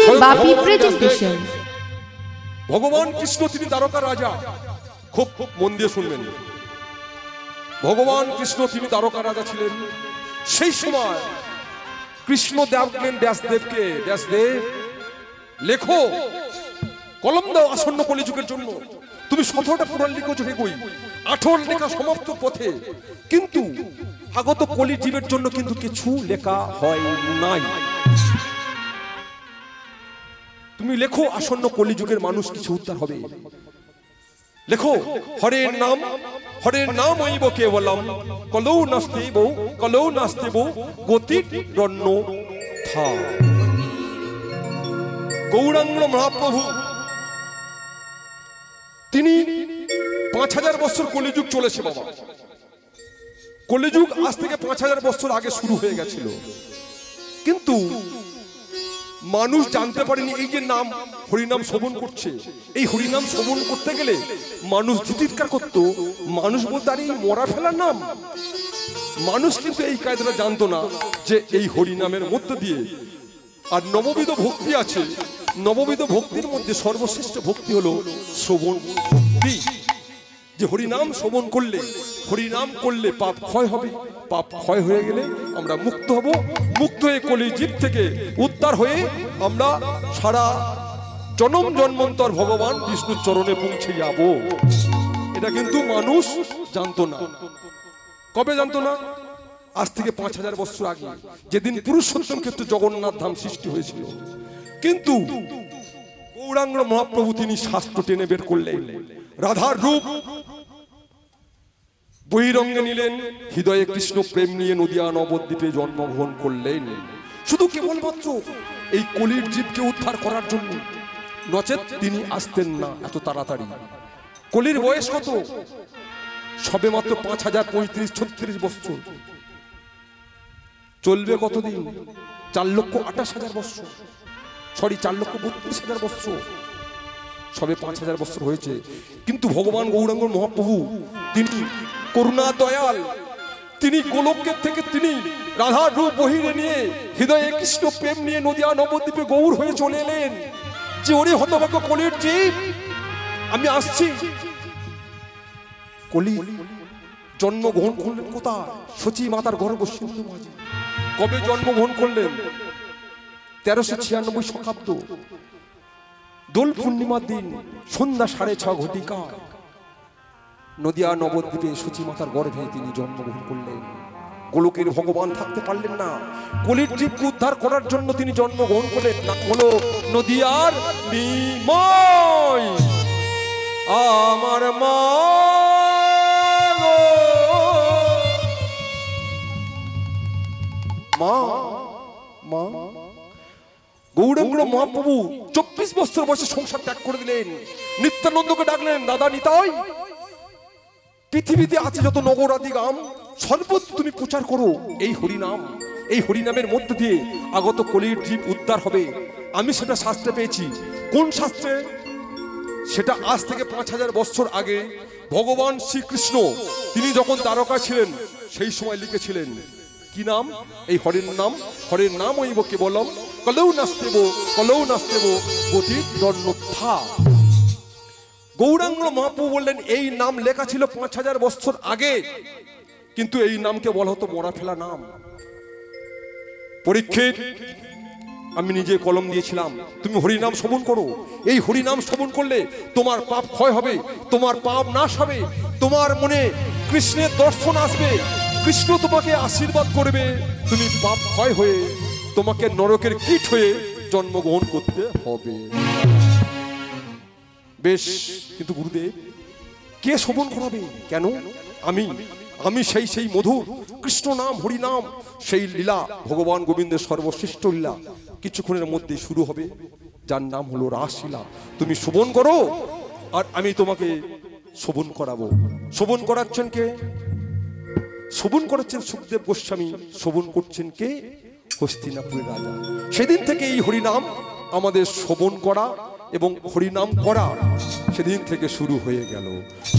হচ্ছে বাপি প্রেজেন্টেশন। ভগবান কৃষ্ণ তিনি দ্বারকা রাজা, খুব মন দিয়ে শুনবেন। ভগবান কৃষ্ণ তিনি দ্বারকা রাজা ছিলেন। সেই সময় কৃষ্ণ দেখলেন ব্যাসদেবকে, ব্যাসদেব লেখো, কলম দাও আসন্ন কলিযুগের জন্য। তুমি 17টা পুরাণ লিখেছো হেগোই, 18 লেখা সমাপ্ত পথে, কিন্তু আগত কলি জীবের জন্য কিন্তু কিছু লেখা হয় নাই। তুমি লেখো আসন্ন কলিযুগের মানুষ কিছু উদ্ধার হবে। লেখো হরের নাম হইব কেবলম কলৌ নাস্তিব গতির রণ্য থা। গৌরাঙ্গ মহাপ্রভু তিনি 5000 বছর কলিযুগ চলেছে বাবা। কলিযুগ আজ থেকে 5000 বছর আগে শুরু হয়ে গেছিল, কিন্তু মানুষ জানতে পারেনি এই যে নাম হরিনাম শ্রবণ করছে, এই হরিনাম শ্রবণ করতে গেলে মানুষ চিৎকার করত, মানুষ বলতে আর এই মরা ফেলার নাম। মানুষ কিন্তু এই কায়দাটা জানতো না যে এই হরিনামের মধ্য দিয়ে আর নববিধ ভক্তি আছে। নববিধ ভক্তির মধ্যে সর্বশ্রেষ্ঠ ভক্তি হলো শ্রবণ ভক্তি। যে হরিনাম শ্রবণ করলে, হরিনাম করলে পাপ ক্ষয় হবে, পাপ ক্ষয় হয়ে গেলে আমরা মুক্ত হব, মুক্ত হয়ে কলিজীব থেকে উদ্ধার হয়ে আমরা সারা জনম জন্মান্তর ভগবান বিষ্ণুর চরণে পৌঁছে যাব। এটা কিন্তু মানুষ জানতো না। কবে জানতো না? আজ থেকে 5000 বছর আগে, যেদিন পুরুষোত্তম ক্ষেত্রে জগন্নাথ ধাম সৃষ্টি হয়েছিল। কিন্তু গৌরাঙ্গ মহাপ্রভু তিনি শাস্ত্র টেনে বের করলেন, রাধার রূপ বহিরঙ্গে নিলেন, হৃদয়ে কৃষ্ণ প্রেম নিয়ে নদিয়া নবদ্বীপে জন্মগ্রহণ করলেন, শুধু কেবলমাত্র এই কলির জীবকে উদ্ধার করার জন্য। নচেত তিনি আসতেন না এত তাড়াতাড়ি। কলির বয়স কত? সবে মাত্র 5035-36 বছর। চলবে কতদিন? 4,28,000 বছর, সরি 4,32,000 বছর। সবে 5000 বছর হয়েছে, কিন্তু ভগবান গৌরাঙ্গ মহাপ্রভু তিনি করুণা দয়াল, তিনি গোলকের থেকে তিনি রাধার রূপ বহিরে নিয়ে হৃদয়ে কৃষ্ণ প্রেম নিয়ে নদিয়া নবদ্বীপে গৌর হয়ে চলে এলেন। যে ওরে হতভাগ্য কলির জীব, আমি আসছি। কলি জন্মগ্রহণ করলেন কোথায়? সচী মাতার গর্ভ সিন্ধু মাঝে। কবে জন্মগ্রহণ করলেন? 1396 শকাব্দ দোল পূর্ণিমার দিন সন্ধ্যা 6:30 ঘটিকা নদিয়া নবদ্বীপে সচী মাতার গর্ভে তিনি জন্মগ্রহণ করলেন। গোলকের ভগবান থাকতে পারলেন না, কলির জীবকে উদ্ধার করার জন্য তিনি জন্মগ্রহণ করলেন। নাম হলো নদিয়ার নিমাই। আমার মা মা মা গৌরাঙ্গ মহাপ্রভু 24 বছর বয়সে সংসার ত্যাগ করে দিলেন। নিত্যানন্দকে ডাকলেন, দাদা নিতাই, পৃথিবীতে আছে যত নগরাদি গ্রাম সর্বত্র তুমি প্রচার করো এই হরিনাম। এই হরিনামের মধ্য দিয়ে আগত কলির জীব উদ্ধার হবে। আমি সেটা শাস্ত্রে পেয়েছি। কোন শাস্ত্রে? সেটা আজ থেকে 5000 বছর আগে ভগবান শ্রীকৃষ্ণ তিনি যখন দ্বারকা ছিলেন সেই সময় লিখেছিলেন। কি নাম? এই হরের নাম। হরের নাম হইব কেবলম কলৌ নাস্তেব গতির রণ্য থা। গৌরাঙ্গ মহাপ্রভু বললেন এই নাম লেখা ছিল 5000 বছর আগে, কিন্তু এই নামকে বলা হতো মরা ফেলা নাম। পরীক্ষিত, আমি নিজে কলম দিয়েছিলাম, তুমি হরিনাম শ্রবণ করো। এই হরিনাম শ্রবণ করলে তোমার পাপ ক্ষয় হবে, তোমার পাপ নাশ হবে, তোমার মনে কৃষ্ণের দর্শন আসবে, কৃষ্ণ তোমাকে আশীর্বাদ করবে, তুমি পাপ ক্ষয় হয়ে তোমাকে নরকের কীট হয়ে জন্মগ্রহণ করতে হবে। বেশ, কিন্তু গুরুদেব কে শ্রবণ করাবে? কেন? আমি সেই মধুর কৃষ্ণ নাম হরিনাম, সেই লীলা ভগবান গোবিন্দের সর্বশ্রেষ্ঠ লীলা কিছুক্ষণের মধ্যে শুরু হবে, যার নাম হলো রাসলীলা। তুমি শ্রবণ করো আর আমি তোমাকে শ্রবণ করাবো। শ্রবণ করাচ্ছেন কে? শ্রবণ করাচ্ছেন সুখদেব গোস্বামী। শ্রবণ করছেন কে? হস্তিনাপুরের রাজা। সেদিন থেকে এই হরিনাম আমাদের শ্রবণ করা এবং হরিনাম করা সেদিন থেকে শুরু হয়ে গেল।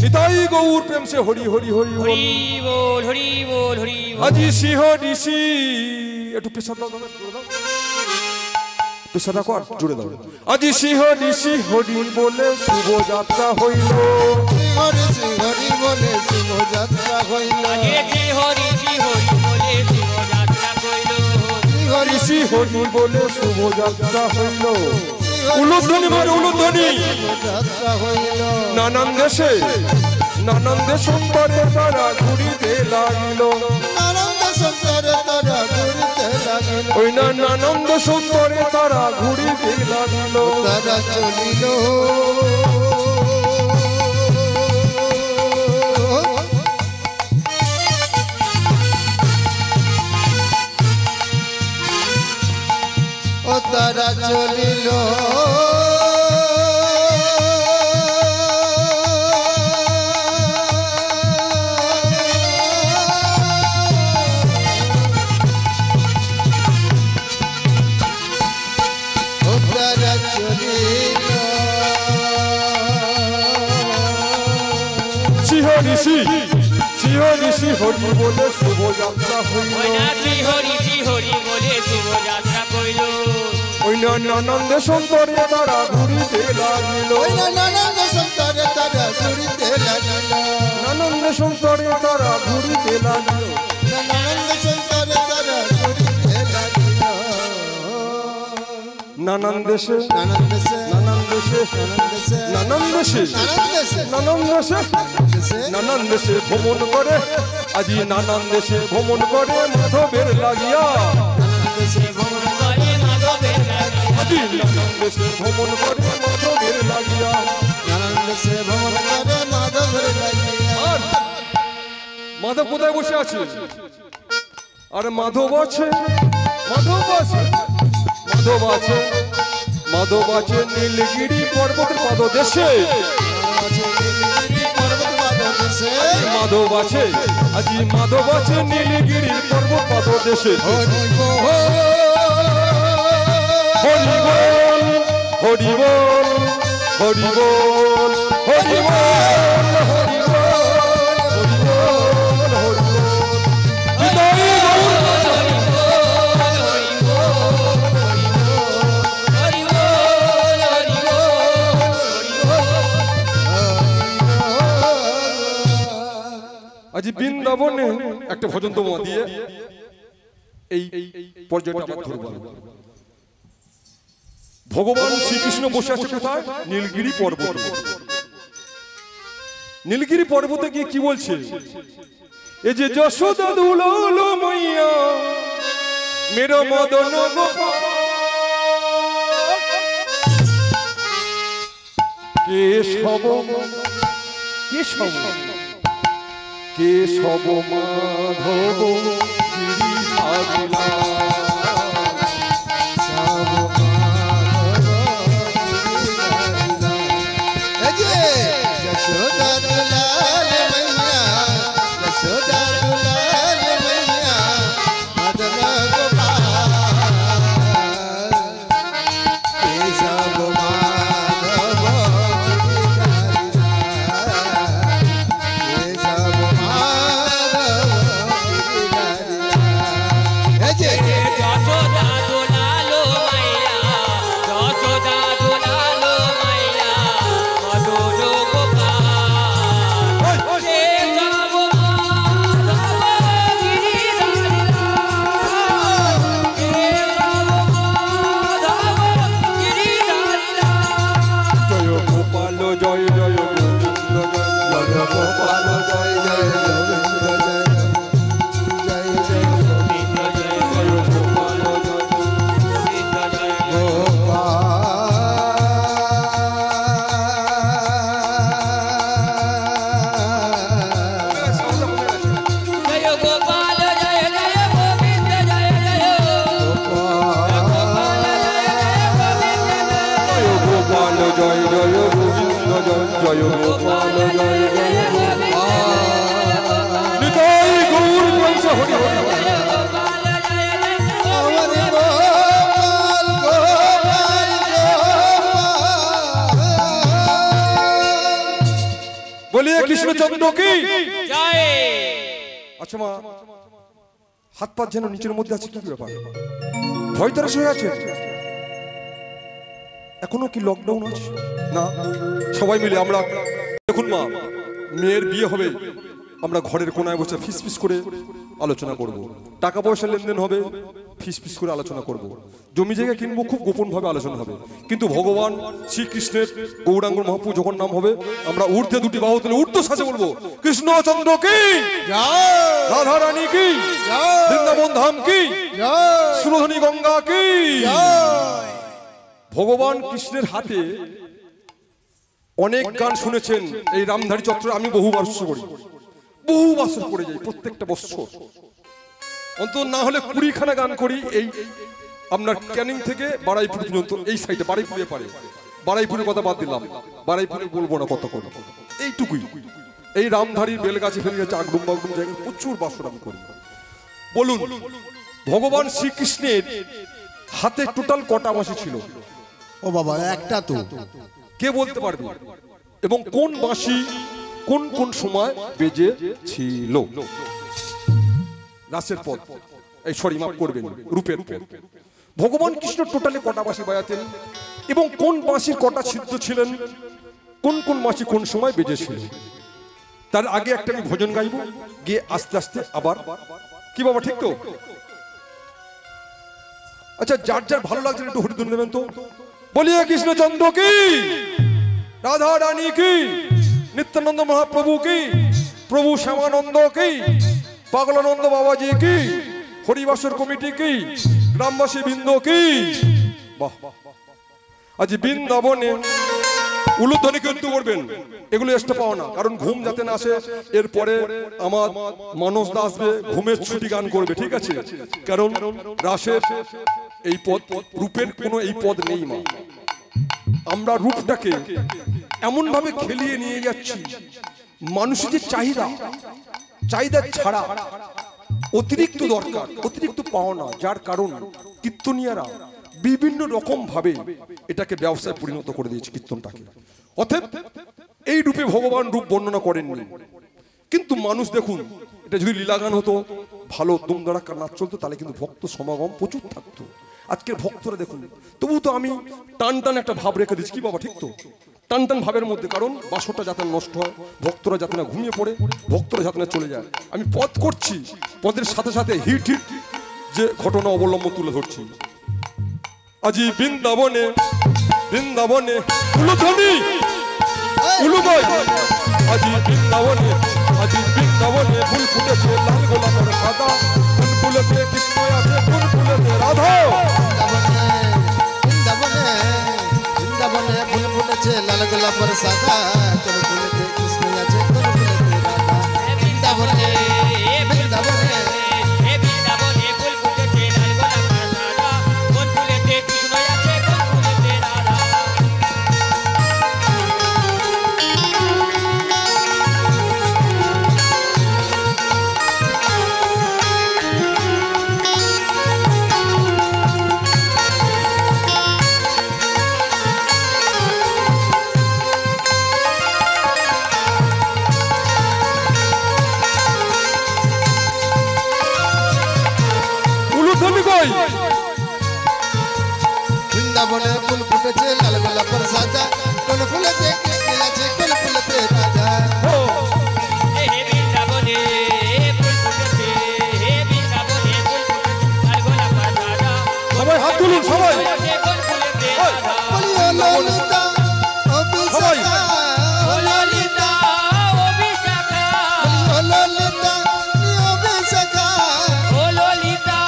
নিতাই গৌর প্রেম সে হরি হরি হরি হরি বল, হরি বল, হরি বল। আজি সিংহ ঋষি একটু পেশা দাও, পেশাটা কর জুড়ে দাও আজি শিহরি শিহরি বলে শুভ যাত্রা হইল হরি হরি বলে শুভ যাত্রা হইল হরি হরি বলে শুভ যাত্রা কইল হরি শিহরি বলে শুভ যাত্রা হইল উলুধ্বনি মার উলুধ্বনি যাত্রা হইল নানান দেশান্তরে তারা ঘুরিতে লাগিল আনন্দ সুন্দরে তারা ঘুরিতে লাগিল ওই না আনন্দ সুন্দরে তারা ঘুরিতে লাগিল তারা চলিল ও তারা চলিল হরি বলে শুভ যাত্রা হইল হরি বলে শুভ যাত্রা কইল ওই নানান দেশান্তরে তারা ঘুরিতে লাগিল নানন্দ সুন্দরে তারা ঘুরিতে লাগিল নানান দেশান্তরে তারা ঘুরিতে লাগিল আনন্দ সুন্দরে তারা ঘুরিতে লাগিল নানান দেশে নানান দেশে নানান দেশে নানান দেশে নানান দেশে নানান দেশে নানান দেশে নানান দেশে ভ্রমণ করে আজি নানান দেশে ভ্রমণ করে মাধবের লাগিয়া দেশে ভ্রমণ করে মাধবের লাগিয়া আজি নানান দেশে ভ্রমণ করে মাধবের লাগিয়া নানান দেশে ভ্রমণ করে মাধবের লাগিয়া আর মাধব কোথায় বসে আছে আর মাধব আছে মাধব আছে নীলগিরি পর্বতের পাদদেশে মাধব আছে আজি মাধব আছে নীলগিরির পর্বত পাদদেশে হরি বল হরি বল হরি বল হরি বল হরি আজি বৃন্দাবনে একটা ভজন তোমা দিয়ে এই পর্যায়টা আমরা ধরব ভগবান শ্রীকৃষ্ণ বসে আছে কোথায় নীলগিরি পর্বত নীলগিরি পর্বতে গিয়ে কি বলছে এই যে যশোদা দুলালো মাইয়া মেরা মদন গোপাল কেশব মাধব গিরিধারিলা बोलिए कृष्णचंद्र की জয় अच्छा মা হাত পা যেন নিচের মধ্যে আছে কি ব্যাপার ভয় তারা শুয়ে আছে এখনো কি লকডাউন আছে? না, সবাই মিলে আমরা দেখুন মা, মেয়ের বিয়ে হবে, আমরা ঘরের কোনায় বসে ফিস ফিস করে আলোচনা করব। টাকা পয়সা লেনদেন হবে, ফিস ফিস করে আলোচনা করব। জমি জায়গা কিনবো, খুব গোপন ভাবে আলোচনা হবে। কিন্তু ভগবান শ্রীকৃষ্ণের গৌরাঙ্গ মহাপ্রভু যখন নাম হবে, আমরা ঊর্ধ্বে দুটি বাহু তুলে ঊর্ধ্ব সাজে বলবো কৃষ্ণচন্দ্র কি, রাধা রানী কি, বৃন্দাবন ধাম কি, সুরধনী গঙ্গা কি। ভগবান কৃষ্ণের হাতে অনেক গান শুনেছেন। এই রামধারী চত্বরে আমি বহু বর্ষ করি, বহু বছর পড়ে যাই, প্রত্যেকটা বছর অন্তত না হলে 20খানা গান করি। এই আপনার ক্যানিং থেকে বারাইপুর পর্যন্ত, এই সাইডে বারাইপুরে পারে, বারাইপুরের কথা বাদ দিলাম, বারাইপুরে বলবো না কত করে, এইটুকুই। এই রামধারী বেলগাছে ফেলগাছে আগডুম বাগডুম জায়গায় প্রচুর বাসর আমি করি। বলুন ভগবান শ্রীকৃষ্ণের হাতে টোটাল কটা বাঁশি ছিল? ও বাবা, একটা তো। কে বলতে পারবে? এবং কোন বাঁশি কোন কোন সময় বেজেছিল? রাসের পদ, এই সরি মাফ করবেন, রূপের পদ। ভগবান কৃষ্ণ টোটালে কটা বাঁশি বাজাতেন এবং কোন বাঁশির কটা ছিদ্র ছিলেন, কোন কোন বাঁশি কোন সময় বেজেছিল? তার আগে একটা আমি ভজন গাইব, গিয়ে আস্তে আস্তে আবার কি বাবা, ঠিক তো? আচ্ছা, যার যার ভালো লাগছে একটু হরিধ্বনি দেবেন তো। বলিয়ে কৃষ্ণচন্দ্র কি, রাধা রানী কি, নিত্যানন্দ মহাপ্রভু কি, প্রভু শ্যামানন্দ কি, পাগলানন্দ বাবাজি কি, হরিবাসর কমিটি কি, গ্রামবাসী বৃন্দ কি। বাহ, আজ বৃন্দাবনে উলুধ্বনি কিন্তু করবেন, এগুলো এক্সট্রা পাও না, কারণ ঘুম যাতে না আসে। এরপরে আমার মানস দা আসবে, ঘুমের ছুটি গান করবে, ঠিক আছে? কারণ রাসের এই পদ, রূপের কোনো এই পদ নেই মা। আমরা রূপটাকে এমন ভাবে খেলিয়ে নিয়ে যাচ্ছি, মানুষের যে চাহিদা ছাড়া অতিরিক্ত দরকার, অতিরিক্ত পাওনা, যার কারণ কীর্তনিয়ারা বিভিন্ন রকম ভাবে এটাকে ব্যবসায় পরিণত করে দিয়েছে কীর্তনটাকে। অতএব এই রূপে ভগবান রূপ বর্ণনা করেননি। কিন্তু মানুষ দেখুন, এটা যদি লীলাগান হতো, ভালো দুমদাড়াক্কা নাচ চলতো, তাহলে কিন্তু ভক্ত সমাগম প্রচুর থাকতো। আজকের ভক্তরা দেখুন, তবু তো আমি টান টান একটা ভাব রেখে দিচ্ছি, কি বাবা, ঠিক তো? টান টান ভাবের মধ্যে, কারণ বাসরটা যাতে নষ্ট হয়, ভক্তরা যাতে না ঘুমিয়ে পড়ে, ভক্তরা যাতে না চলে যায়। আমি পদ করছি, পদের সাথে সাথে হিট যে ঘটনা অবলম্বন তুলে ধরছি। আজি বৃন্দাবনে বৃন্দাবনে উলুধ্বনি উলুগয়, আজি বৃন্দাবনে, আজি বৃন্দাবনে ফুল ফুটেছে লাল গোলাপের সাদা, ফুল ফুলেতে কৃষ্ণ আছে, ফুল ফুলেতে রাধা। বৃন্দাবনে বৃন্দাবনে ফুল ফুটেছে লাল গোলাপের সাদা, কোন ফুলেতে কৃষ্ণ আছে, কোন ফুলেতে রাধা। বৃন্দাবনে বৃন্দাবনে বৃন্দাবনে ফুল ফুটেছে লাল গোলাপের সাদা, কোন ফুলেতে কৃষ্ণ আছে, কোন ফুলেতে রাধা। বৃন্দাবনে ফুল ফুটেছে লাল গোলাপের সাদা, কোন ফুলেতে কৃষ্ণ আছে, কোন ফুলেতে রাধা। হে বৃন্দাবনে ফুল ফুটেছে, হে বৃন্দাবনে ফুল ফুটেছে লাল গোলাপের সাদা, সবাই হাত তুলুন, সবাই কোন ফুলেতে রাধা। বলিও ললিতা ও বিশাখা, ও ললিতা ও বিশাখা, বলিও ললিতা ও বিশাখা, ও ললিতা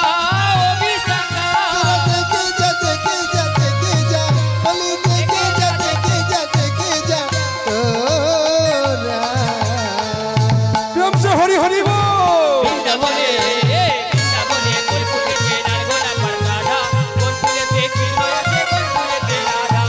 ও বিশাখা। তোরা দেখে যা, দেখে যা, দেখে যা, বলি দেখে যা, দেখে যা, দেখে যা তোরা। প্রেম সে হরি হরি বল। বৃন্দাবনে বৃন্দাবনে ফুল ফুটেছে লাল গোলাপের সাদা, কোন ফুলেতে কৃষ্ণ আছে, কোন ফুলেতে রাধা।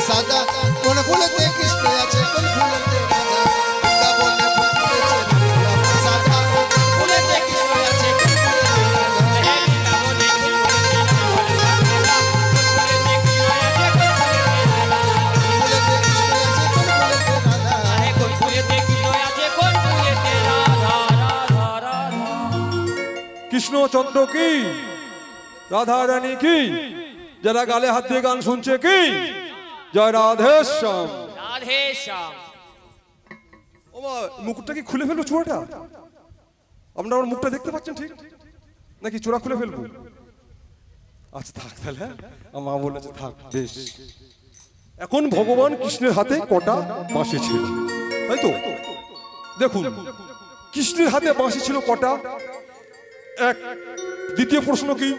সাদা কোন ফুলেতে কৃষ্ণ আছে কোন ফুলেতে রাধা বৃন্দাবনে ফুল ফুটেছে লালগোলাপ সাদা ফুলেতে কৃষ্ণ আছে কোন ফুলেতে রাধা ফুলেতে কৃষ্ণ আছে কোন ফুলেতে রাধা কৃষ্ণচন্দ্র কি রাধা রানী কি যারা গালে হাত দিয়ে গান শুনছে কি জয় রাধেশ্যাম ও মা মুকুটটা কি খুলে ফেলবো চূড়াটা আপনারা আমার মুখটা দেখতে পাচ্ছেন ঠিক নাকি চূড়া খুলে ফেলবো আচ্ছা থাক তাহলে আমার মা বলেছে থাক বেশ এখন ভগবান কৃষ্ণের হাতে কটা বাঁশি ছিল তাই তো দেখুন কৃষ্ণের হাতে বাঁশি ছিল কটা এক দ্বিতীয় প্রশ্ন কি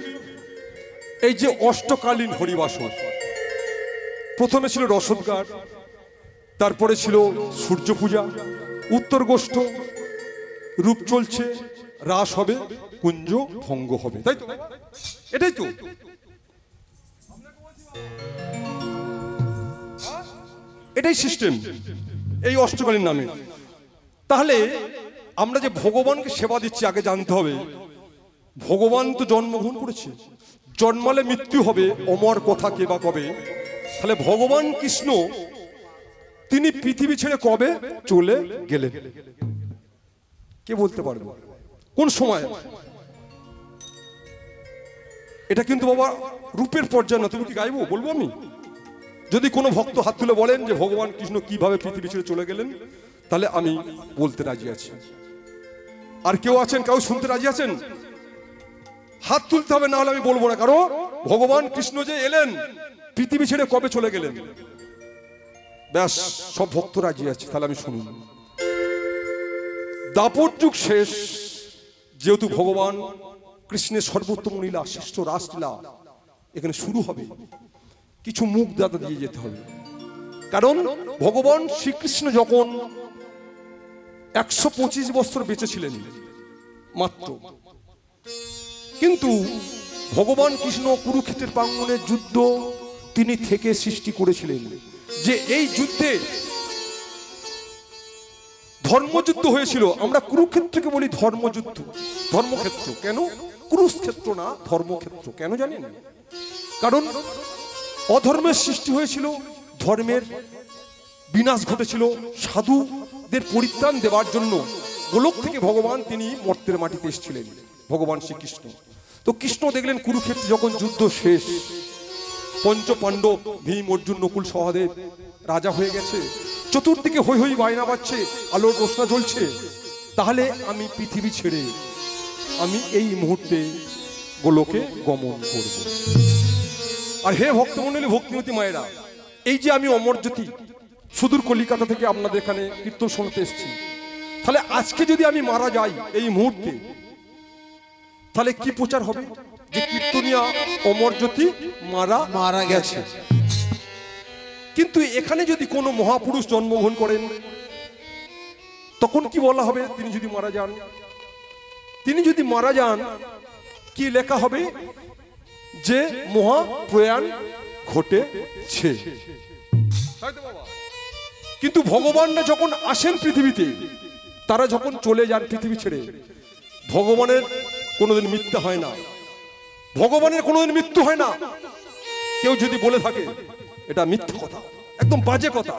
এই যে অষ্টকালীন হরিবাসর প্রথমে ছিল রসদগার তারপরে ছিল সূর্য পূজা উত্তর গোষ্ঠ রূপ চলছে রাস হবে কুঞ্জ ভঙ্গ হবে তাই তো এটাই তো এটাই সিস্টেম এই অষ্টকালীন নামে তাহলে আমরা যে ভগবানকে সেবা দিচ্ছি আগে জানতে হবে ভগবান তো জন্মগ্রহণ করেছে জন্মালে মৃত্যু হবে অমর কথা কে বা কবে তাহলে ভগবান কৃষ্ণ তিনি পৃথিবী ছেড়ে কবে চলে গেলেন কে বলতে পারবে কোন সময় এটা কিন্তু বাবা রূপের পর্যায়ে না তুমি কি গাইবো বলবো আমি যদি কোনো ভক্ত হাত তুলে বলেন যে ভগবান কৃষ্ণ কিভাবে পৃথিবী ছেড়ে চলে গেলেন তাহলে আমি বলতে রাজি আছি আর কেউ আছেন কেউ শুনতে রাজি আছেন হাত তুলতে হবে না হলে আমি বলবো না কারণ ভগবান কৃষ্ণ যে এলেন পৃথিবী ছেড়ে কবে চলে গেলেন ব্যাস সব ভক্ত রাজি আছে তাহলে আমি শুনুন দাপর যুগ শেষ যেহেতু ভগবান কৃষ্ণের সর্বোত্তম লীলা শ্রেষ্ঠ রাসলীলা এখানে শুরু হবে কিছু মুখ দাতা দিয়ে যেতে হবে কারণ ভগবান শ্রীকৃষ্ণ যখন 125 বছর বেঁচে ছিলেন মাত্র কিন্তু ভগবান কৃষ্ণ কুরুক্ষেত্রের প্রাঙ্গণের যুদ্ধ তিনি থেকে সৃষ্টি করেছিলেন যে এই যুদ্ধে ধর্মযুদ্ধ হয়েছিল আমরা কুরুক্ষেত্রকে বলি ধর্মযুদ্ধ ধর্মক্ষেত্র কেন কুরুক্ষেত্র না ধর্মক্ষেত্র কেন জানেন কারণ অধর্মের সৃষ্টি হয়েছিল ধর্মের বিনাশ ঘটেছিল সাধুদের পরিত্রাণ দেওয়ার জন্য গোলক থেকে ভগবান তিনি মর্তের মাটিতে এসেছিলেন ভগবান শ্রীকৃষ্ণ তো কৃষ্ণ দেখলেন কুরুক্ষেত্রে যখন যুদ্ধ শেষ পঞ্চ পাণ্ডব ভীম অর্জুন নকুল সহদেব রাজা হয়ে গেছে চতুর্দিকে হই হই বায়না বাজছে আলোর রোশনা জ্বলছে তাহলে আমি পৃথিবী ছেড়ে আমি এই মুহূর্তে গোলকে গমন করব আর হে ভক্তমণ্ডলী ভক্তিমতী মায়েরা এই যে আমি অমরজ্যোতি সুদূর কলিকাতা থেকে আপনাদের এখানে কীর্তন শুনতে এসেছি তাহলে আজকে যদি আমি মারা যাই এই মুহূর্তে তাহলে কি প্রচার হবে যে কীর্তনিয়া অমরজ্যোতি মারা গেছে কিন্তু এখানে যদি কোনো মহাপুরুষ জন্মগ্রহণ করেন তখন কি বলা হবে তিনি যদি মারা যান কি লেখা হবে যে মহাপ্রয়াণ ঘটেছে কিন্তু ভগবানরা যখন আসেন পৃথিবীতে তারা যখন চলে যান পৃথিবী ছেড়ে ভগবানের কোনোদিন মৃত্যু হয় না ভগবানের কোনোদিন মৃত্যু হয় না কেউ যদি বলে থাকে এটা মিথ্যা কথা একদম বাজে কথা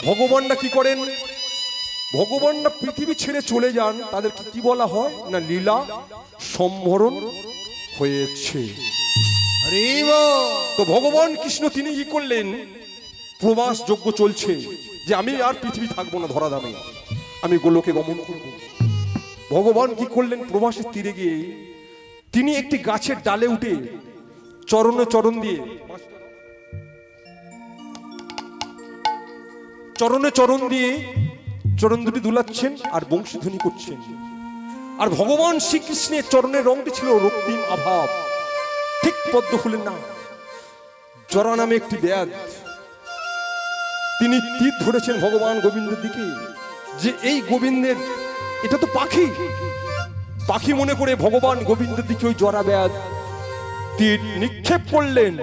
ভগবানরা কি করেন ভগবানরা পৃথিবী ছেড়ে চলে যান তাদেরকে কি বলা হয় না লীলা সম্বরণ হয়েছে তো ভগবান কৃষ্ণ তিনি কি করলেন প্রবাস যজ্ঞ চলছে যে আমি আর পৃথিবী থাকবো না ধরা দামে আমি গোলকে গমন করব ভগবান কি করলেন প্রবাসের তীরে গিয়ে তিনি একটি গাছের ডালে উঠে চরণে চরণ দিয়ে চরণ দুটি দুলাচ্ছেন আর বংশীধ্বনি করছেন আর ভগবান শ্রীকৃষ্ণের চরণের রংটি ছিল রক্তিম আভাব ঠিক পদ্ম ফুলের নাম জরা নামে একটি ব্যাধ তিনি তীর ধরেছেন ভগবান গোবিন্দের দিকে যে এই গোবিন্দের এটা তো পাখি মনে করে ভগবান গোবিন্দের দিকে ওই জরা ব্যাধ তীর নিক্ষেপ করলেন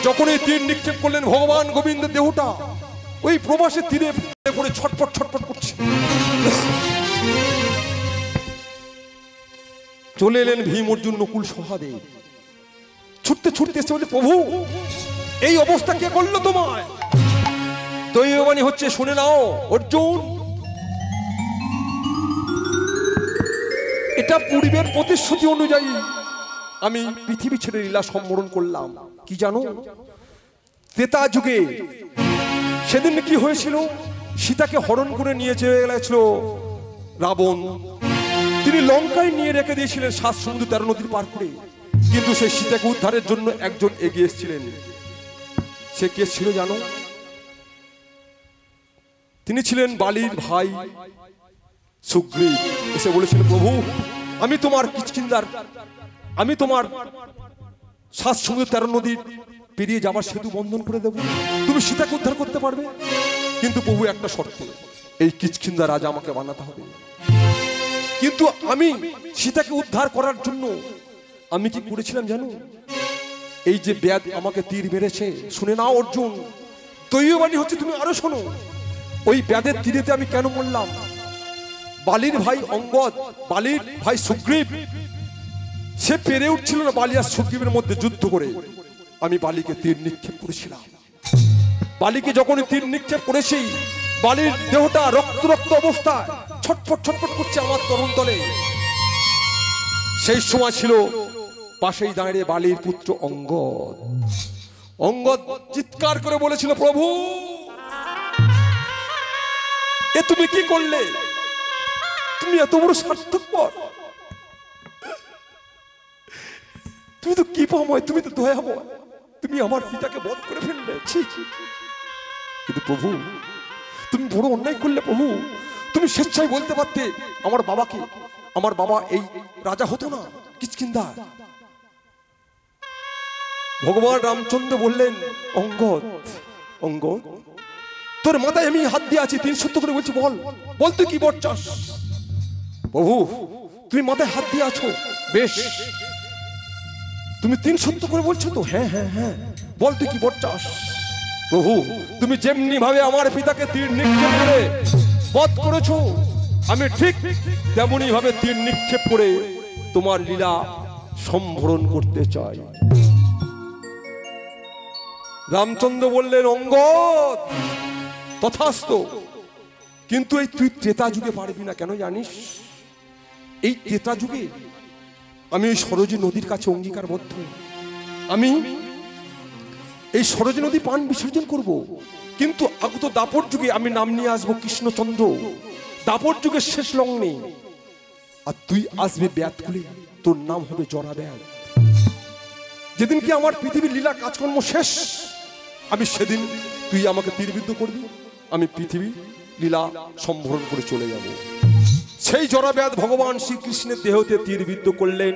যখনই তীর নিক্ষেপ করলেন ভগবান গোবিন্দের দেহটা ওই প্রবাসে তীরে পড়ে ছটফট ছটফট করছে। চলে এলেন ভীম অর্জুন নকুল সহদেব, ছুটতে ছুটতে এসে বলে প্রভু এই অবস্থা কে করলো তোমায়? দৈববাণী হচ্ছে শুনে নাও অর্জুন, এটা পূর্বের প্রতিশ্রুতি অনুযায়ী আমি পৃথিবী ছেড়ে লীলা সম্বরণ করলাম। কি জানো, ত্রেতা যুগে সেদিন কি হয়েছিল? সীতাকে হরণ করে নিয়ে চলে গেছিল রাবণ। তিনি লঙ্কায় নিয়ে রেখে দিয়েছিলেন 7 সমুদ্র 13 নদীর পার করে, কিন্তু সেই সীতাকে উদ্ধারের জন্য একজন এগিয়ে এসেছিলেন। সে কে ছিল জানো? তিনি ছিলেন বালির ভাই সুগ্রীব। এসে বলেছিল প্রভু আমি তোমার কিষ্কিন্ধার, আমি তোমার 7 সমুদ্র 13 নদী পেরিয়ে যাবার সেতু বন্ধন করে দেব, তুমি সীতাকে উদ্ধার করতে পারবে। কিন্তু প্রভু একটা শর্ত, এই কিষ্কিন্ধা রাজা আমাকে বানাতে হবে। কিন্তু আমি সীতাকে উদ্ধার করার জন্য আমি কি করেছিলাম জানো? এই যে ব্যাদ আমাকে তীর মেরেছে, শুনে নাও অর্জুন, দৈববাণী হচ্ছে তুমি আরো শোনো। ওই ব্যাদের তীরেতে আমি কেন মরলাম? বালির ভাই অঙ্গদ, বালির ভাই সুগ্রীব, সে পেরে উঠছিল না বালি আর সুগ্রীবের মধ্যে যুদ্ধ করে। আমি বালিকে তীর নিক্ষেপ করেছিলাম। বালিকে যখন তীর নিক্ষেপ করেছি, বালির দেহটা রক্ত রক্ত অবস্থায় ছটফট ছটফট করছে আমার তরুণ তলে। সেই সময় ছিল পাশেই দাঁড়িয়ে বালির পুত্র অঙ্গদ। অঙ্গদ চিৎকার করে বলেছিল প্রভু এ তুমি কি করলে? তুমি এত বড় স্বার্থপর, তুমি তো কি পাময়, তুমি তো দয়াময়, তুমি আমার পিতাকে বধ করে ফেললে। কিন্তু প্রভু তুমি বড় অন্যায় করলে প্রভু। তুমি স্বেচ্ছায় বলতে পারতে আমার বাবাকে, আমার বাবা এই রাজা হতো না কিষ্কিন্ধা। ভগবান রামচন্দ্র বললেন অঙ্গদ, অঙ্গদ তোর মাথায় আমি হাত দিয়ে আছি, 3 করে বলছি বল বল তুই কি বর চাস? প্রভু তুমি মাথায় হাত দিয়ে আছো, বেশ তুমি 3 করে বলছো তো? হ্যাঁ হ্যাঁ হ্যাঁ, বল তুই কি বর চাস? প্রভু তুমি যেমনি ভাবে আমার পিতাকে তীর নিক্ষেপ করে বধ করেছো, আমি ঠিক তেমনি ভাবে তীর নিক্ষেপ করে তোমার লীলা সম্বরণ করতে চাই। রামচন্দ্র বললেন অঙ্গদ তথাস্তু, কিন্তু এই তুই ত্রেতা যুগে পারবি না। কেন জানিস? এই ত্রেতা যুগে আমি ওই সরজী নদীর কাছে অঙ্গীকারবদ্ধ, আমি এই সরজী নদী পান বিসর্জন করব। কিন্তু আগত দাপর যুগে আমি নাম নিয়ে আসবো কৃষ্ণচন্দ্র, দাপর যুগের শেষ লগ্নে, আর তুই আসবে ব্যাত খুলে, তোর নাম হবে জরা ব্যাত। যেদিন কি আমার পৃথিবীর লীলা কাজকর্ম শেষ, আমি সেদিন তুই আমাকে তীরবিদ্ধ করবি, আমি পৃথিবী লীলা সম্বরণ করে চলে যাব। সেই জরাব্যাধ ভগবান শ্রীকৃষ্ণের দেহতে তীরবিদ্ধ করলেন।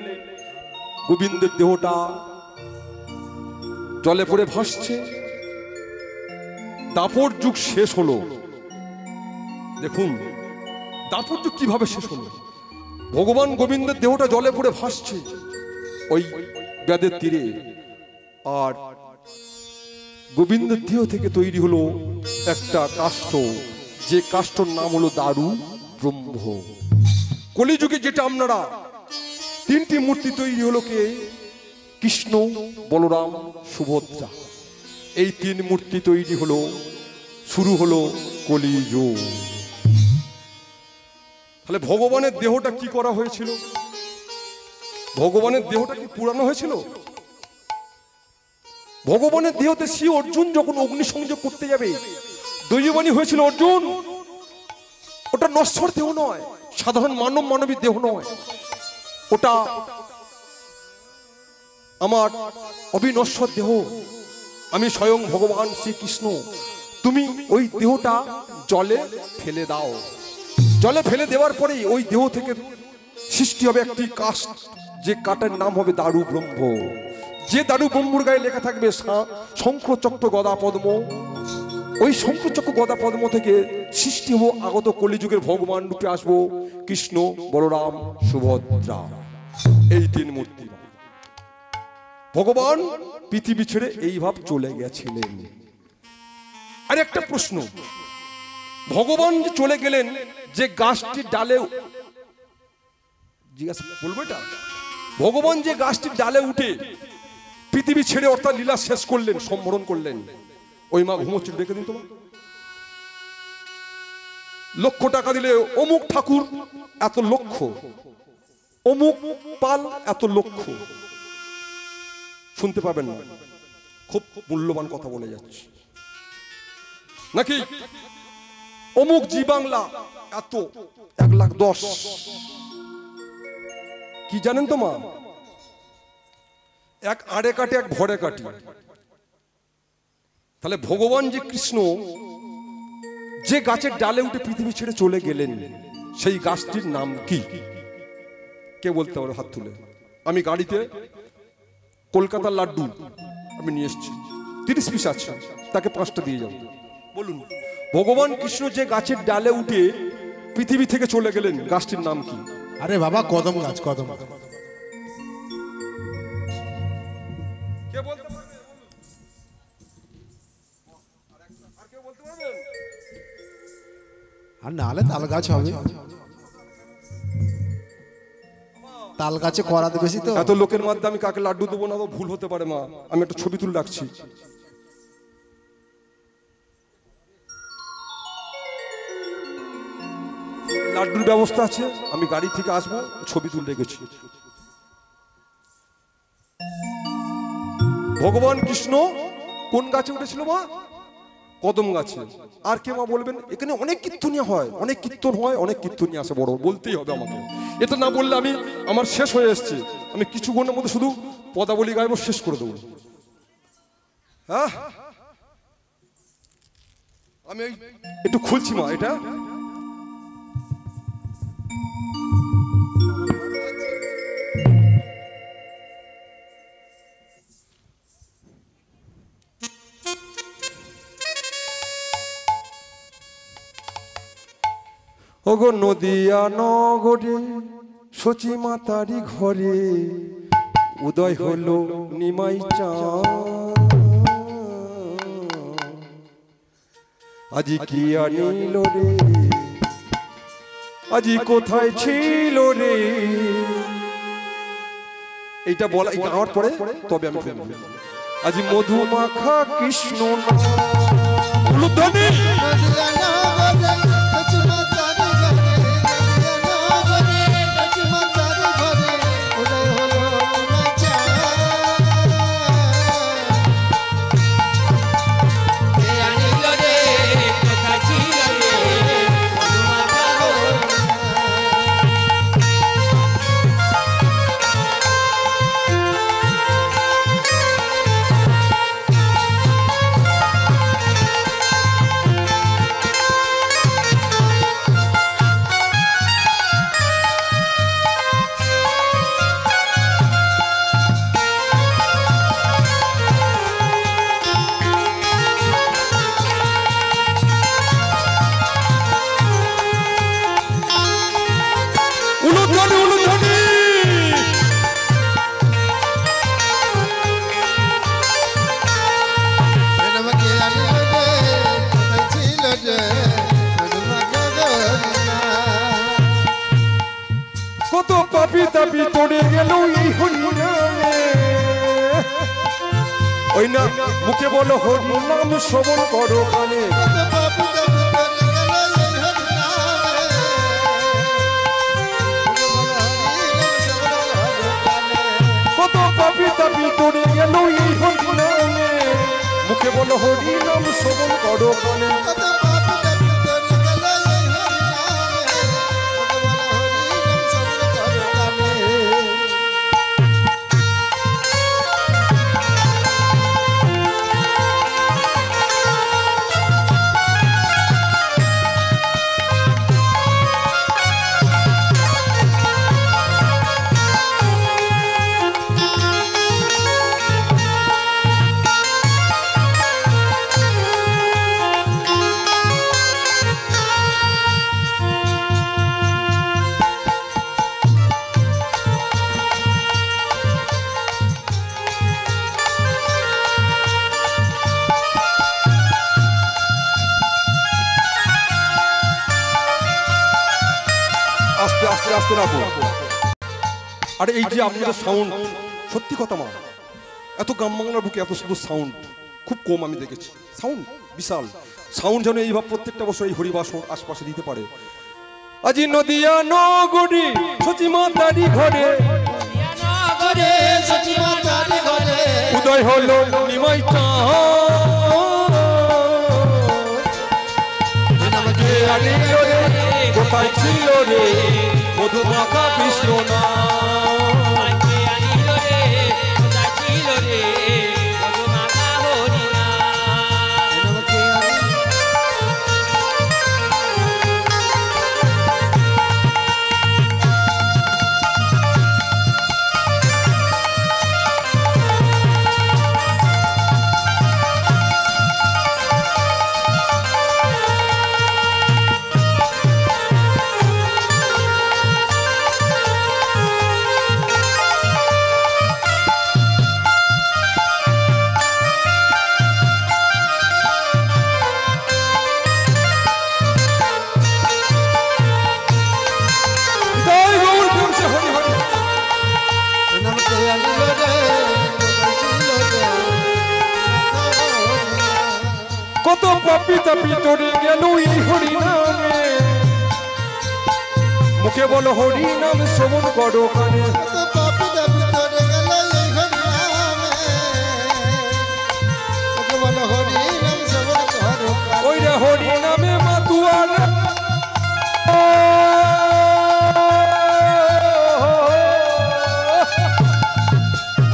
গোবিন্দের দেহটা জলে পড়ে ভাসছে। দাপর যুগ শেষ হলো। দেখুন দাপর যুগ কিভাবে শেষ হলো। ভগবান গোবিন্দের দেহটা জলে পড়ে ভাসছে ওই ব্যাদের তীরে, আর গোবিন্দের দেহ থেকে তৈরি হলো একটা কাষ্ঠ, যে কাষ্ঠর নাম হলো দারু ব্রহ্ম। কলিযুগে যেটা আপনারা 3টি মূর্তি তৈরি হলো, কে? কৃষ্ণ, বলরাম, সুভদ্রা। এই 3 মূর্তি তৈরি হলো, শুরু হলো কলিযুগ। তাহলে ভগবানের দেহটা কি করা হয়েছিল? ভগবানের দেহটা কি পুরানো হয়েছিল? ভগবানের দেহতে শ্রী অর্জুন যখন অগ্নিসংযোগ করতে যাবে, দৈববাণী হয়েছিল অর্জুন ওটা নশ্বর দেহ নয়, সাধারণ মানব মানবী দেহ নয়, ওটা আমার অবিনশ্বর দেহ, আমি স্বয়ং ভগবান শ্রীকৃষ্ণ। তুমি ওই দেহটা জলে ফেলে দাও। জলে ফেলে দেওয়ার পরেই ওই দেহ থেকে সৃষ্টি হবে একটি কাষ্ঠ, যে কাঠের নাম হবে দারু ব্রহ্ম। যে দারু ব্রহ্মর গায়ে লেখা থাকবে শঙ্খ চক্র গদা পদ্ম, ওই শঙ্খ চক্র গদা পদ্ম থেকে সৃষ্টি হবো আগত কলিযুগের ভগবান রূপে আসবো কৃষ্ণ, বলরাম, সুভদ্রা। এই 3 মূর্তি। ভগবান পৃথিবী ছেড়ে এইভাবে চলে গেছিলেন। আর একটা প্রশ্ন, ভগবান যে চলে গেলেন, যে গাছটির ডালে, জিজ্ঞাসা বলবো এটা, ভগবান যে গাছটির ডালে উঠে পৃথিবী ছেড়ে অর্থাৎ লীলা শেষ করলেন, সম্বরণ করলেন, ওই মা ঘুমোচ্ছিল, দেখে দিন তোমার। লক্ষ টাকা দিলে অমুক ঠাকুর এত লক্ষ, অমুক পাল এত লক্ষ, শুনতে পাবেন না, খুব মূল্যবান কথা বলে যাচ্ছে নাকি। অমুক জি বাংলা এত 1,10,000, কি জানেন তো মা, এক আড়ে কাটে এক ভরে কাটি। তাহলে ভগবান যে কৃষ্ণ যে গাছের ডালে উঠে পৃথিবী ছেড়ে চলে গেলেন, সেই গাছটির নাম কি? কে বলতে পারো হাত তুলে? আমি গাড়িতে কলকাতার লাড্ডু আমি নিয়ে এসেছি, 30 পিস আছে, তাকে 5টা দিয়ে যাবো। বলুন, ভগবান কৃষ্ণ যে গাছের ডালে উঠে পৃথিবী থেকে চলে গেলেন, গাছটির নাম কি? আরে বাবা, কদম গাছ, কদম। কে বলতে পারবে? আর কেউ বলতে পারবে? আর নাহলে তাল গাছ হবে, তাল গাছে করাতে বেশি তো। এত লোকের মধ্যে আমি কাকে লাড্ডু দেবো না, ভুল হতে পারে মা, আমি একটা ছবি তুলে রাখছি। লাড্ডুর ব্যবস্থা আছে, আমি গাড়ি থেকে আসবো, ছবি তুলে রেখেছি। ভগবান কৃষ্ণ কোন গাছে উঠেছিল মা? কদম গাছে। আর কে মা বলবেন? এখানে অনেক কীর্তনিয়া হয়, অনেক কীর্তন হয়, অনেক কীর্তনিয়া আছে, বড় বলতেই হবে আমাকে। এটা না বললে আমার শেষ হয়ে এসছে, আমি কিছুক্ষণের মধ্যে শুধু পদাবলী গাইব, শেষ করে দেবো। হ্যাঁ, আমি একটু খুলছি মা এটা। ওগো নদিয়া নগরে সচি মাতারি ঘরে উদয় হলো নিমাই চাঁদ, আজি কি আনিল রে, আজি কোথায় ছিল রে। এইটা বলা, এই গাওয়ার পরে তবে আমি বলবো। আজি মধুমাখা কৃষ্ণ উলুধ্বনি। কত পাপি তাপি পড়ে গেল এই হরিনামে, ওই না মুখে বলো হরি নাম শ্রবণ করো কানে। কত পাপি তাপি পড়ে গেল এই হরিনামে, মুখে বলো হরি নাম শ্রবণ করো কানে। আস্তে আস্তে রাখো। আর এই যে আপনাদের সাউন্ড, সত্যি কথা মা, এত গ্রাম বাংলার বুকে এত সুন্দর সাউন্ড খুব কম আমি দেখেছি। সাউন্ড বিশাল সাউন্ড, যেন এইভাবে প্রত্যেকটা বছর এই হরিবাসর আশপাশে দিতে পারে। আজি নদিয়া নগরী সচিমাতারি ঘরে ঘরে সচিমা তারি ঘরে উদয় হলো নিমাই চাঁদ, কে আনিল রে কোথায় ছিল রে মধুমাখা কৃষ্ণ নাম। কে আনিল রে কোথায় ছিল রে মধুমাখা হরিনাম। নামকে আমি জয় গৌর বলছে হরি হরি। নামকে আনিল রে কোথায় ছিল রে কত পাপি তাপি তোরে গেল এই হরি নামে, মুখে বলো হরি নাম শ্রবণ করো কানে। কত পাপি দাবি করে গেল এই হরি নামে, তোকে বলো হরি নাম শ্রবণ করো। ওই রে হরি নামে মাতুয়ার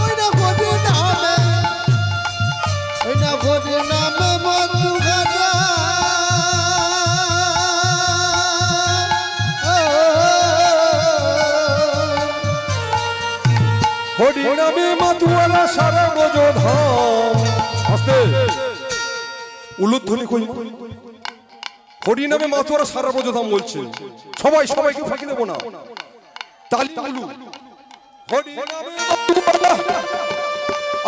ওই না হরি নামে, ওই না হরি নামে মধু গাজা হরি নামে মাতুয়ালা সারা ব্রজ ধাম। আস্তে উলুধ্বনি কই মা? হরি নামে মাতুয়ালা সারা ব্রজ ধাম বলছে। সবাই সবাইকে ফাঁকি দেবো না, তালি বলু। হরি নামে মাতুয়ালা,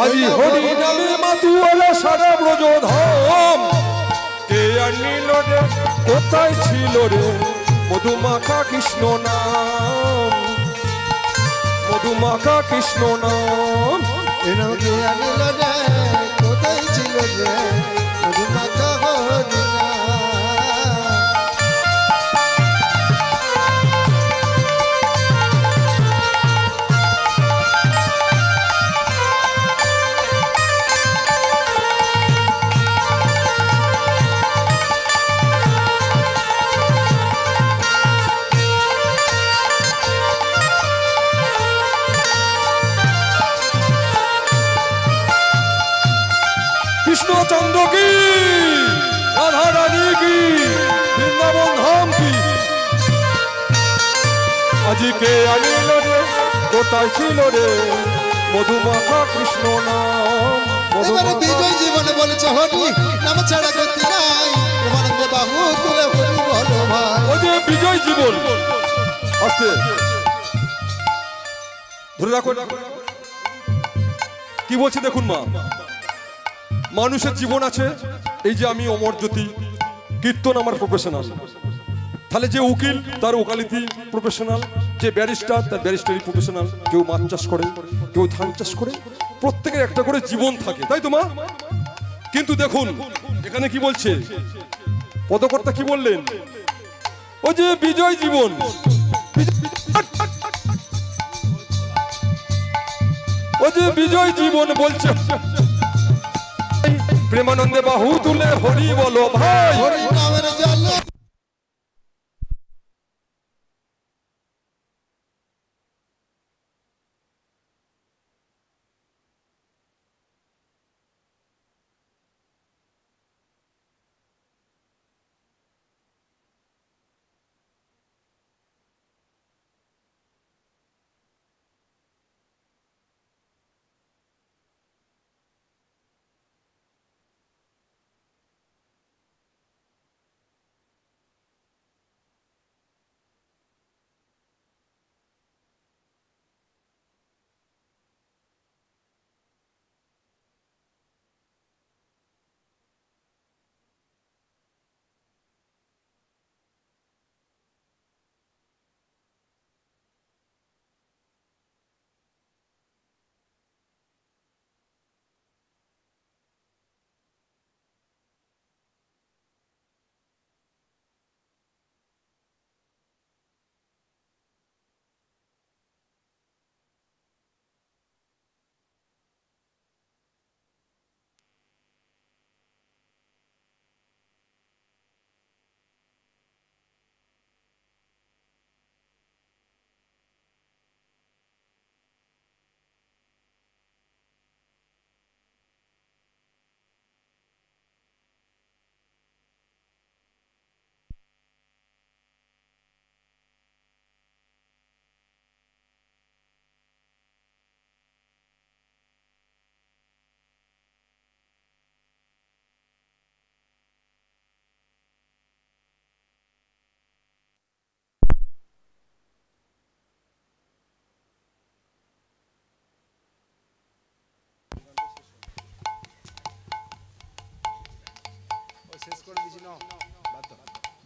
আজি হরি নামে মাতুয়ালা সারা ব্রজ ধাম, কে আনিল রে কোথায় ছিল রে মধুমাখা কৃষ্ণ নাম, মধুমাখা কৃষ্ণ নাম। এ নামকে আনিল রে কোথায় ছিল রে মধুমাখা হরি নাম। কৃষ্ণচন্দ্র কি, রাধা রানী কি, বৃন্দাবন ধাম কি, আজিকে আনিল রে কোথায় ছিল রে মধুমাখা কৃষ্ণ নাম, এবারে মধুমাখা। বিজয় জীবনে বলেছে হরি নাম ছাড়া গতি নাই, প্রেমানন্দে বাহু তুলে হরি বলো ভাই। ওই যে বিজয় জীবন, আস্তে ধরে রাখো। কি বলছে দেখুন মা, মানুষের জীবন আছে। এই যে আমি অমর জ্যোতি, কীর্তন আমার প্রফেশনাল, তাহলে যে উকিল তার ওকালতি প্রফেশনাল, যে ব্যারিস্টার তার ব্যারিস্টারি প্রফেশনাল, কেউ মাছ চাষ করে, কেউ ধান চাষ করে, প্রত্যেকের একটা করে জীবন থাকে, তাই তো মা? কিন্তু দেখুন এখানে কি বলছে পদকর্তা, কি বললেন? ও যে বিজয় জীবন, ও যে বিজয় জীবন বলছে, প্রেমানন্দে বাহু তুলে হরি বলো ভাই। হরি নামের জল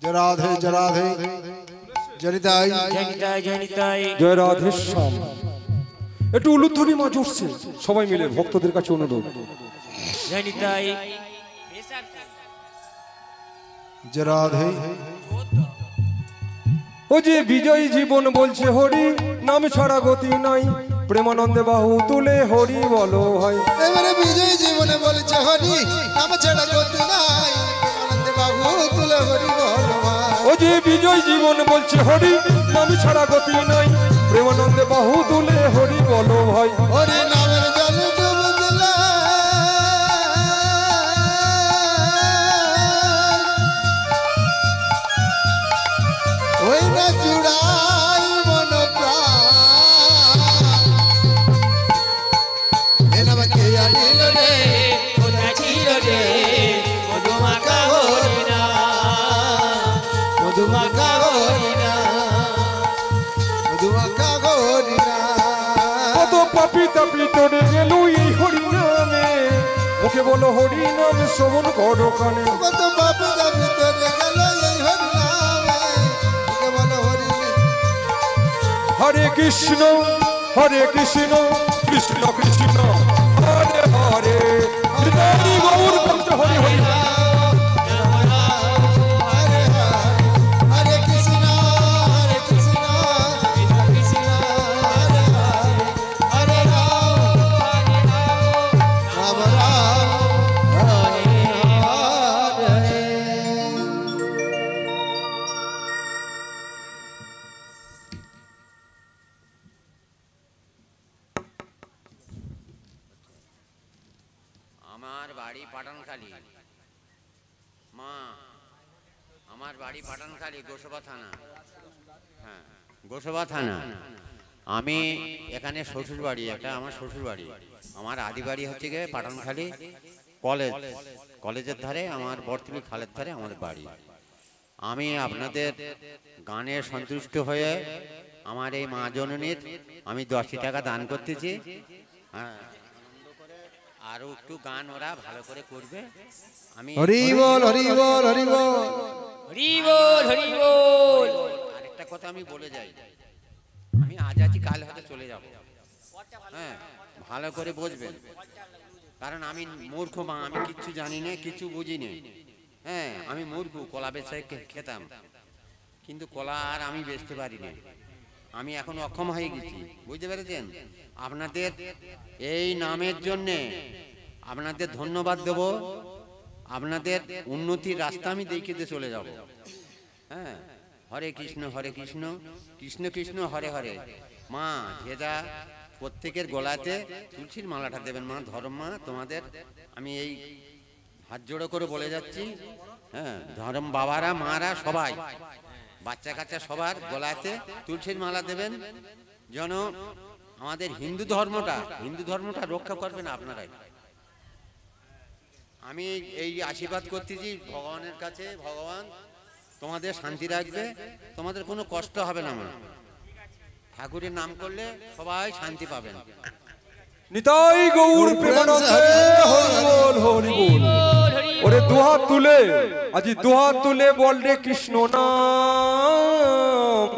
জয় রাধে জয় রাধে জনিতাই জনিতাই জনিতাই জয় রাধেশ্যাম। একটু উলুধ্বনি মা জুড়ছে, সবাই মিলে ভক্তদের কাছে অনুরোধ। জনিতাই জয় রাধে। ও যে বিজয় জীবন বলছে হরি, নাম ছাড়া গতি নাই, প্রেমানন্দে বাহু তুলে হরি বলো হয়। এবারে বিজয় জীবনে বলছে হরি, নাম ছাড়া গতি নাই, আনন্দে বাবু তুলে হরি বল ভাই। ও যে বিজয় জীবন বলছে হরি, নাম ছাড়া গতি নাই, প্রেমানন্দে বাহু তুলে হরি বলো ভাই। হরি নামের জলে ডুব দিলে ওই না জুড়াই মন প্রাণ। এ নামকে আনিল রে কোথায় ছিল রে মধুমাখা হরিণা মধুমাখা হরিণা মধুমাখা হরিণা। কত পাপি তাপি তোরে গেল এই হরি নামে, মুখে বলো হরি নাম শ্রবণ করো কানে। কত বাপু যাবি তোরে গেল এই হরি নামে, তোকে বলো হরি। হরে কৃষ্ণ কৃষ্ণ কৃষ্ণ হরে হরে, হরি গৌর ভক্ত হরি হরি। হরে হরে কৃষ্ণ কৃষ্ণ হরে হরে রাম রাম রাম হরে হরে। আমার বাড়ি পাঠানখালী মা, আমার বাড়ি পাঠানখালী গোসবা থানা। হ্যাঁ গোসবা থানা। আমি এখানে শ্বশুর বাড়ি, একটা আমার শ্বশুর বাড়ি। আমার আদি বাড়ি হচ্ছে গিয়ে পাঠানখালী কলেজের ধারে, আমার বর্তমানে খালের ধারে আমার বাড়ি। আমি আপনাদের গানে সন্তুষ্ট হয়ে আমার এই মা জননীর আমি 10 টাকা দান করতেছি। হ্যাঁ আরো একটু গান ওরা ভালো করে করবে। আমি হরি বল হরি বল হরি বল। হরি বল হরি বল। আরেকটা কথা আমি বলে যাই, আমি আজ আছি কাল হয়তো চলে যাব। হ্যাঁ ভালো করে বুঝবেন, কারণ আমি মূর্খ মা, আমি কিচ্ছু জানি না, কিছু বুঝি না। হ্যাঁ আমি মূর্খ, কলা বেচে খেতাম, কিন্তু কলা আর আমি বেচতে পারি না। আমি এখন অক্ষম হয়ে গেছি, বুঝতে পেরেছেন? আপনাদের এই নামের জন্যে আপনাদের ধন্যবাদ দেব। আপনাদের উন্নতির রাস্তা আমি দেখিয়ে চলে যাব। হ্যাঁ হরে কৃষ্ণ কৃষ্ণ কৃষ্ণ হরে হরে। মা যেটা প্রত্যেকের গলাতে তুলসীর মালাটা দেবেন মা, ধর্ম মা তোমাদের আমি এই হাত জোড়ো করে বলে যাচ্ছি। হ্যাঁ ধর্ম বাবারা মারা সবাই, বাচ্চা কাচ্চা সবার গলাতে তুলসীর মালা দেবেন, যেন আমাদের হিন্দু ধর্মটা রক্ষা করবেন আপনারাই। আমি এই আশীর্বাদ করতেছি ভগবানের কাছে, ভগবান তোমাদের শান্তি রাখবে, তোমাদের কোনো কষ্ট হবে না। মা ঠাকুরের নাম করলে সবাই শান্তি পাবেন। নিতাই গৌর প্রেমানন্দে হরি বল হরি বল। ওরে দুহাত তুলে, আজি দুহাত তুলে বল রে কৃষ্ণ নাম।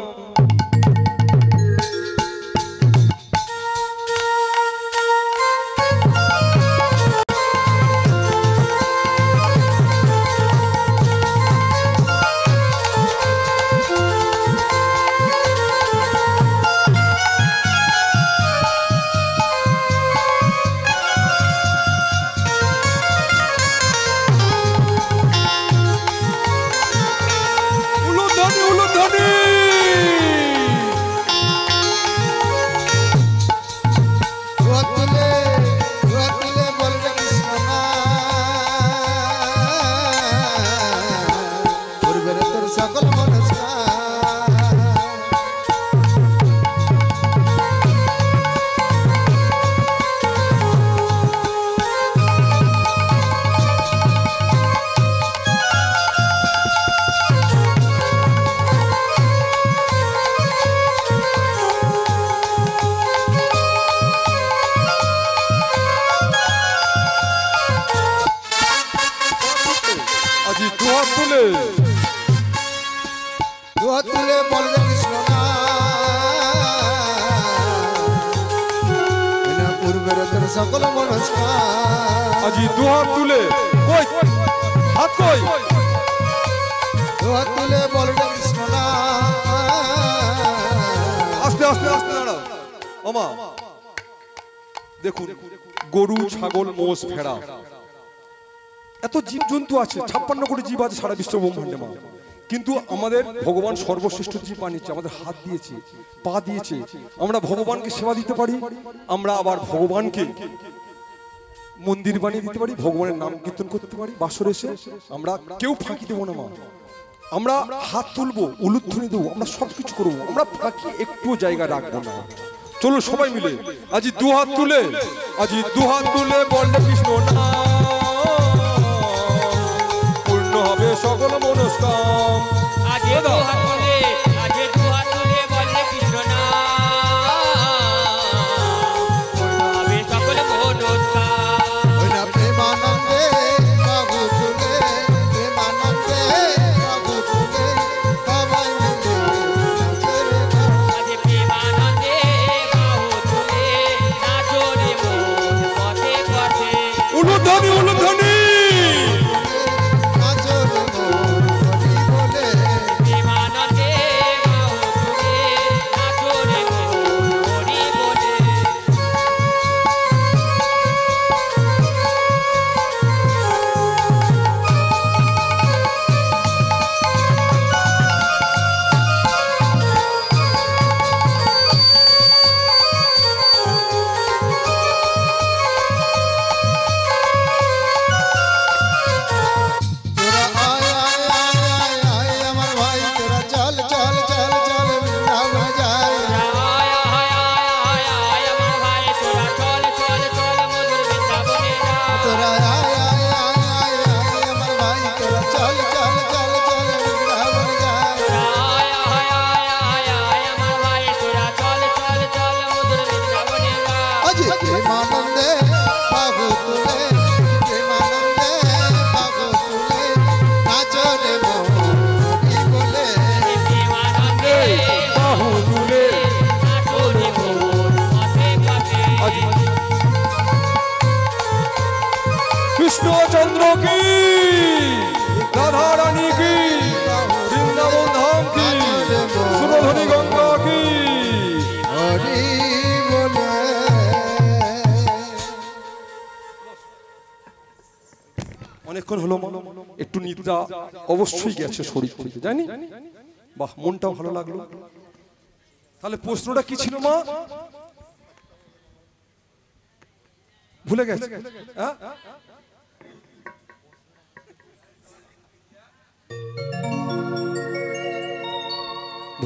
পূর্বের তোর সকল মনস্কার আজি দুহাত তুলে কই হাত কই দুহাত তুলে বল রে কৃষ্ণ না আস্তে আস্তে আস্তে দাঁড়াও ওমা দেখুন গরু ছাগল মোষ ভেড়া এত জীব জন্তু আছে 56 কোটি জীব আছে সারা বিশ্ব ব্রহ্মাণ্ডে মা কিন্তু আমাদের ভগবান সর্বশ্রেষ্ঠ জীব বানিয়েছে আমাদের হাত দিয়েছে পা দিয়েছে আমরা ভগবানকে সেবা দিতে পারি আমরা আবার ভগবানকে মন্দির বানিয়ে দিতে পারি ভগবানের নাম কীর্তন করতে পারি বাসর এসে আমরা কেউ ফাঁকি দেবো না মা আমরা হাত তুলবো উলুধ্বনি দেবো আমরা সবকিছু করবো আমরা ফাঁকি একটু জায়গা রাখবো না চলো সবাই মিলে আজি দুহাত তুলে বললে কৃষ্ণ নাম পূর্ণ হবে সকল মনস্কাম আজে দুহাত তুলে বলে কৃষ্ণ নাম হবে সকল মনস্কাম ওই না প্রেমানন্দে বাবু তুলে প্রেমানন্দে বাবু তুলে সবাই মিলে নাচে রে মন। আজে প্রেমানন্দে বাহু তুলে নাচো রে মন পথে পথে উলুধ্বনি নাচো রে মন হরি বলে প্রেমানন্দে বাহু তুলে নাচো রে মন হরি বলে তোরা আয় আয় আয় আয় আয় আমার ভাই তোরা চল চল চল চল বৃন্দাবন যায় আয় আয় আয় আয় আমার ভাই তোরা চল চল চল মধুর বৃন্দাবনে যা তোরা আয় আয় আয় আয় আয় আমার ভাই তোরা চল চল চল চল বৃন্দাবন যায় আয় আয় আয় আয় আয় আমার ভাই তোরা চল চল চল মধুর বৃন্দাবনে যা আজ প্রেমানন্দে বাবু তুলে প্রেমানন্দে বাবু তুলে নাচো রে মন হরি বলে প্রেমানন্দে বাহু তুলে নাচো রে মন পথে পথে আজি কৃষ্ণচন্দ্র কি রাধা রানী কি বৃন্দাবন ধাম কি সুরধনী গঙ্গা কি হরি বলে অনেকক্ষণ হলো মা একটু নিদ্রা অবশ্যই গেছে শরীর থেকে জানি বাহ মনটাও ভালো লাগলো তাহলে প্রশ্নটা কি ছিল মা ভুলে গেছে হ্যাঁ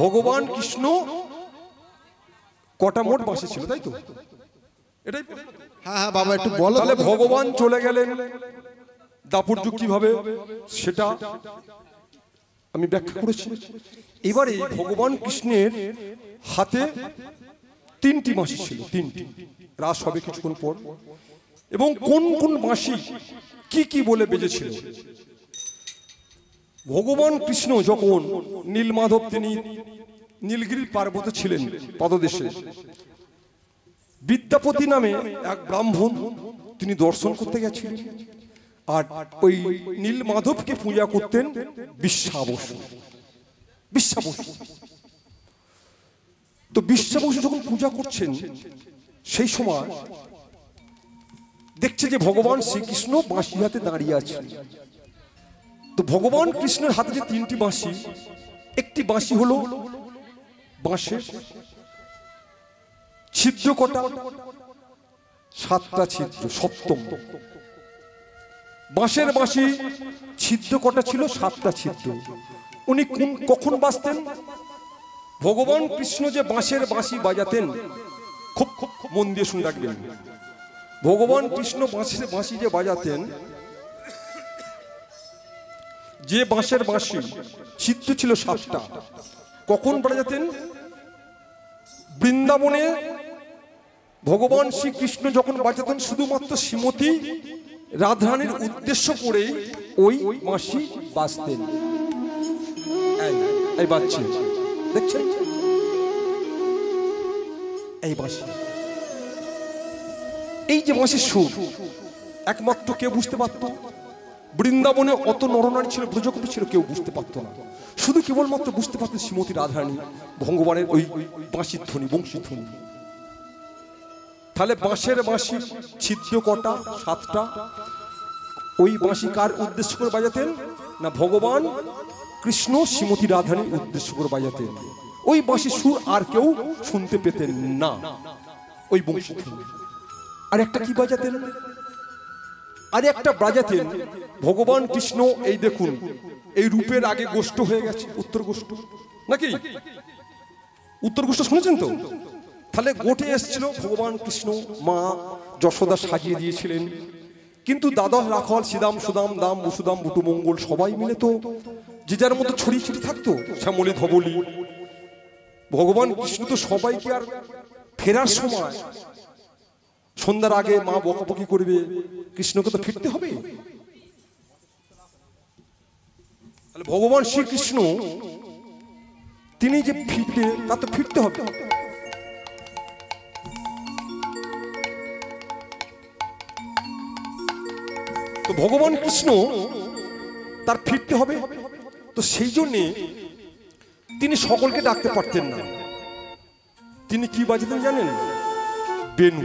ভগবান কৃষ্ণ কটা মোট বাঁশি ছিল তাই তো এটাই হ্যাঁ হ্যাঁ বাবা একটু বলো তাহলে ভগবান চলে গেলেন দাপুর যুগ কিভাবে সেটা আমি ব্যাখ্যা করেছি এবারে ভগবান কৃষ্ণের হাতে 3টি বাঁশি ছিল 3টি রাস হবে কিছুক্ষণ পর এবং কোন কোন বাঁশি কি বলে বেজেছিল ভগবান কৃষ্ণ যখন নীলমাধব তিনি নীলগিরি পার্বত্য ছিলেন পাদদেশে বিদ্যাপতি নামে এক ব্রাহ্মণ তিনি দর্শন করতে গেছিলেন আর ওই নীলমাধবকে পূজা করতেন বিশ্বাবসু তো বিশ্বাবসু যখন পূজা করছেন সেই সময় দেখছে যে ভগবান শ্রীকৃষ্ণ বাঁশি হাতে দাঁড়িয়ে আছেন তো ভগবান কৃষ্ণের হাতে যে 3টি বাঁশি একটি বাঁশি হলো বাঁশের ছিদ্র কটা 7টা ছিদ্র সপ্তম বাঁশের বাঁশি ছিদ্র কটা ছিল 7টা ছিদ্র উনি কখন বাজতেন ভগবান কৃষ্ণ যে বাঁশের বাঁশি বাজাতেন খুব খুব মন দিয়ে শুনে রাখবেন ভগবান কৃষ্ণ বাঁশের বাঁশি যে বাজাতেন যে বাঁশের বাঁশি ছিদ্র ছিল 7টা কখন বাজাতেন বৃন্দাবনে ভগবান শ্রীকৃষ্ণ যখন বাজাতেন শুধুমাত্র শ্রীমতী রাধারানীর উদ্দেশ্য করে ওই বাঁশি বাজতেন এই বাজছে দেখছেন এই বাঁশি এই যে বাঁশির সুর একমাত্র কে বুঝতে পারতো? বৃন্দাবনে অত নরনারী ছিল, ব্রজকবি ছিল, কেউ বুঝতে পারতো না। শুধু কেবলমাত্র বুঝতে পারতেন শ্রীমতী রাধারানী ভগবানের ওই বাঁশির ধ্বনি, বংশীর ধ্বনি। তাহলে বাঁশের বাঁশি ছিদ্র কটা? 7টা। ওই বাঁশি কার উদ্দেশ্য করে বাজাতেন? না ভগবান কৃষ্ণ শ্রীমতী রাধারানীর উদ্দেশ্য করে বাজাতেন। ওই বাঁশির সুর আর কেউ শুনতে পেতেন না, ওই বংশী ধ্বনি। আর একটা কি বাজাতেন? আর একটা বাজাতেন ভগবান কৃষ্ণ। এই দেখুন, এই রূপের আগে গোষ্ঠ হয়ে গেছে, উত্তর গোষ্ঠ নাকি? উত্তর গোষ্ঠ শুনেছেন তো? তাহলে গোটে এসেছিল ভগবান কৃষ্ণ, মা যশোদা সাজিয়ে দিয়েছিলেন। কিন্তু দ্বাদশ রাখাল শ্রীদাম সুদাম দাম বসুদাম বুটু মঙ্গল সবাই মিলে তো যে যার মতো ছড়িয়ে ছিটিয়ে থাকতো, শ্যামলী ধবলী। ভগবান কৃষ্ণ তো সবাইকে, আর ফেরার সময় সন্ধ্যার আগে মা বকাবকি করবে, কৃষ্ণকে তো ফিরতে হবে। তাহলে ভগবান শ্রীকৃষ্ণ তিনি যে ফিরবে, তা তো ফিরতে হবে। তো ভগবান কৃষ্ণ তার ফিরতে হবে, তো সেই জন্যে তিনি সকলকে ডাকতে পারতেন না। তিনি কি বাজাতেন জানেন? বেনু।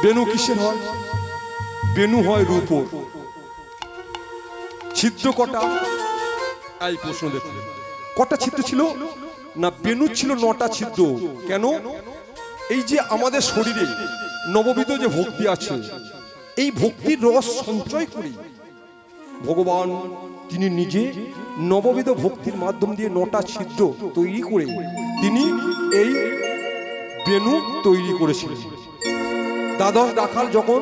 বেনু কিসের হয়? বেনু হয় রূপোর। ছিদ্র কটা? এই প্রশ্ন দেখুন, কটা ছিদ্র ছিল? না বেনু ছিল 9টা ছিদ্র। কেন? এই যে আমাদের শরীরে নববিধ যে ভক্তি আছে, এই ভক্তির রস সঞ্চয় করে ভগবান তিনি নিজে নববিধ ভক্তির মাধ্যম দিয়ে 9টা ছিদ্র তৈরি করে তিনি এই বেনু তৈরি করেছিলেন। দ্বাদশ রাখাল যখন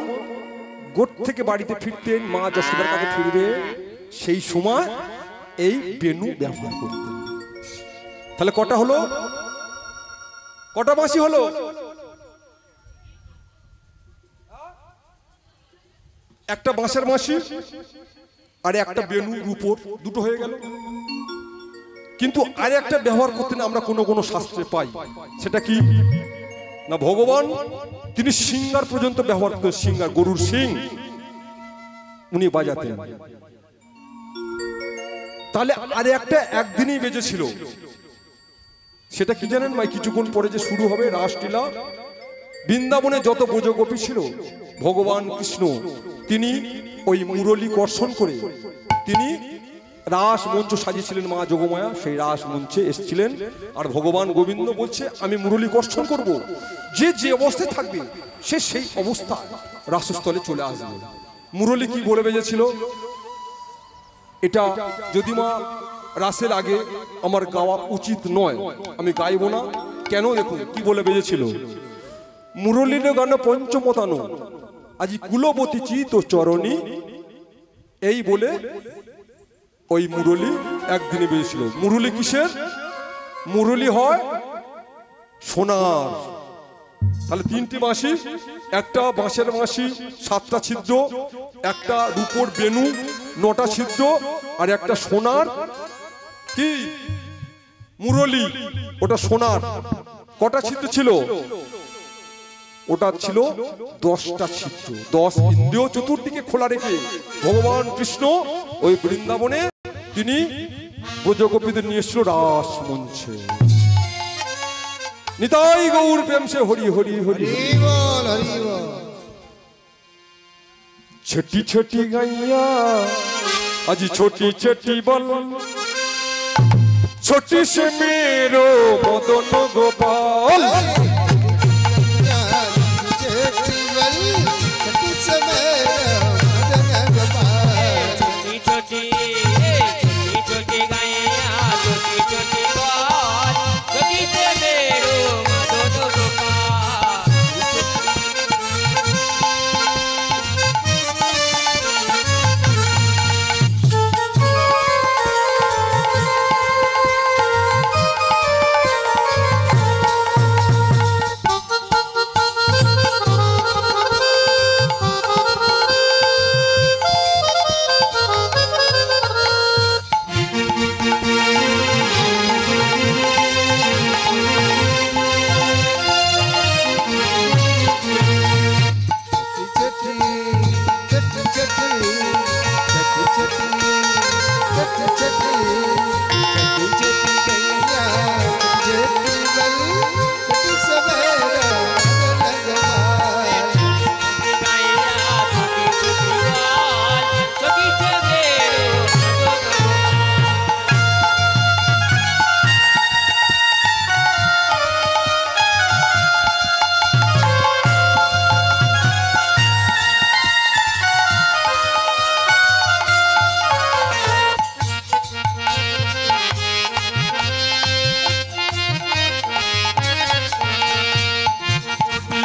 গোট থেকে বাড়িতে ফিরতেন, মা যশোদার কাছে ফিরবে, সেই সময় এই বেনু ব্যবহার করতেন। তাহলে কটা হলো? কটা বাঁশি হলো? একটা বাঁশের বাঁশি আর একটা বেনু রূপোর, দুটো হয়ে গেল। কিন্তু আর একটা ব্যবহার করতেন আমরা কোনো শাস্ত্রে পাই, সেটা কি? না ভগবান তিনি সিংহার পর্যন্ত ব্যবহার করতেন। সিংহার, গরুর সিং উনি বাজাতেন। তাহলে আর একটা একদিনই বেজেছিল, সেটা কি জানেন ভাই? কিছুক্ষণ পরে যে শুরু হবে রাসলীলা। বৃন্দাবনে যত ব্রজগোপী ছিল, ভগবান কৃষ্ণ তিনি ওই মুরলী কর্ষণ করে তিনি রাস মঞ্চ সাজিয়েছিলেন। মা যোগমায়া সেই রাস মঞ্চে এসেছিলেন, আর ভগবান গোবিন্দ বলছে আমি মুরলী কর্ষণ করব, যে যে অবস্থায় থাকবে সে সেই অবস্থায় রাসস্থলে চলে আসবে। মুরলী কি বলে বেজেছিল? এটা যদি মা রাসের আগে আমার গাওয়া উচিত নয়, আমি গাইব না। কেন? দেখুন কি বলে বেজেছিল। মুরলীর গান পঞ্চমতানো আজি কুলবতী চিত চরণী, এই বলে ওই মুরলী একদিনে বেজেছিল। মুরলী কিসের? মুরলী হয় সোনার। তাহলে 3টি বাঁশি, একটা বাঁশের বাঁশি 7টা ছিদ্র, একটা রূপোর বেনু 9টা ছিদ্র, আর একটা সোনার কি মুরলী, ওটা সোনার। কটা ছিদ্র ছিল? ওটা ছিল 10টা ছিদ্র। 10 ইন্দ্রিয় চতুর্দিকে খোলা রেখে ভগবান কৃষ্ণ ওই বৃন্দাবনে তিনি ব্রজগোপীদের নিয়ে এসেছিল রাস মঞ্চে। নিতাই গৌর প্রেম সে হরি হরি হরি বল, হরি বল। ছটি ছটি গাইয়া আজি ছোটি ছোটি বল, ছোটি সে মেরো মদন গোপাল।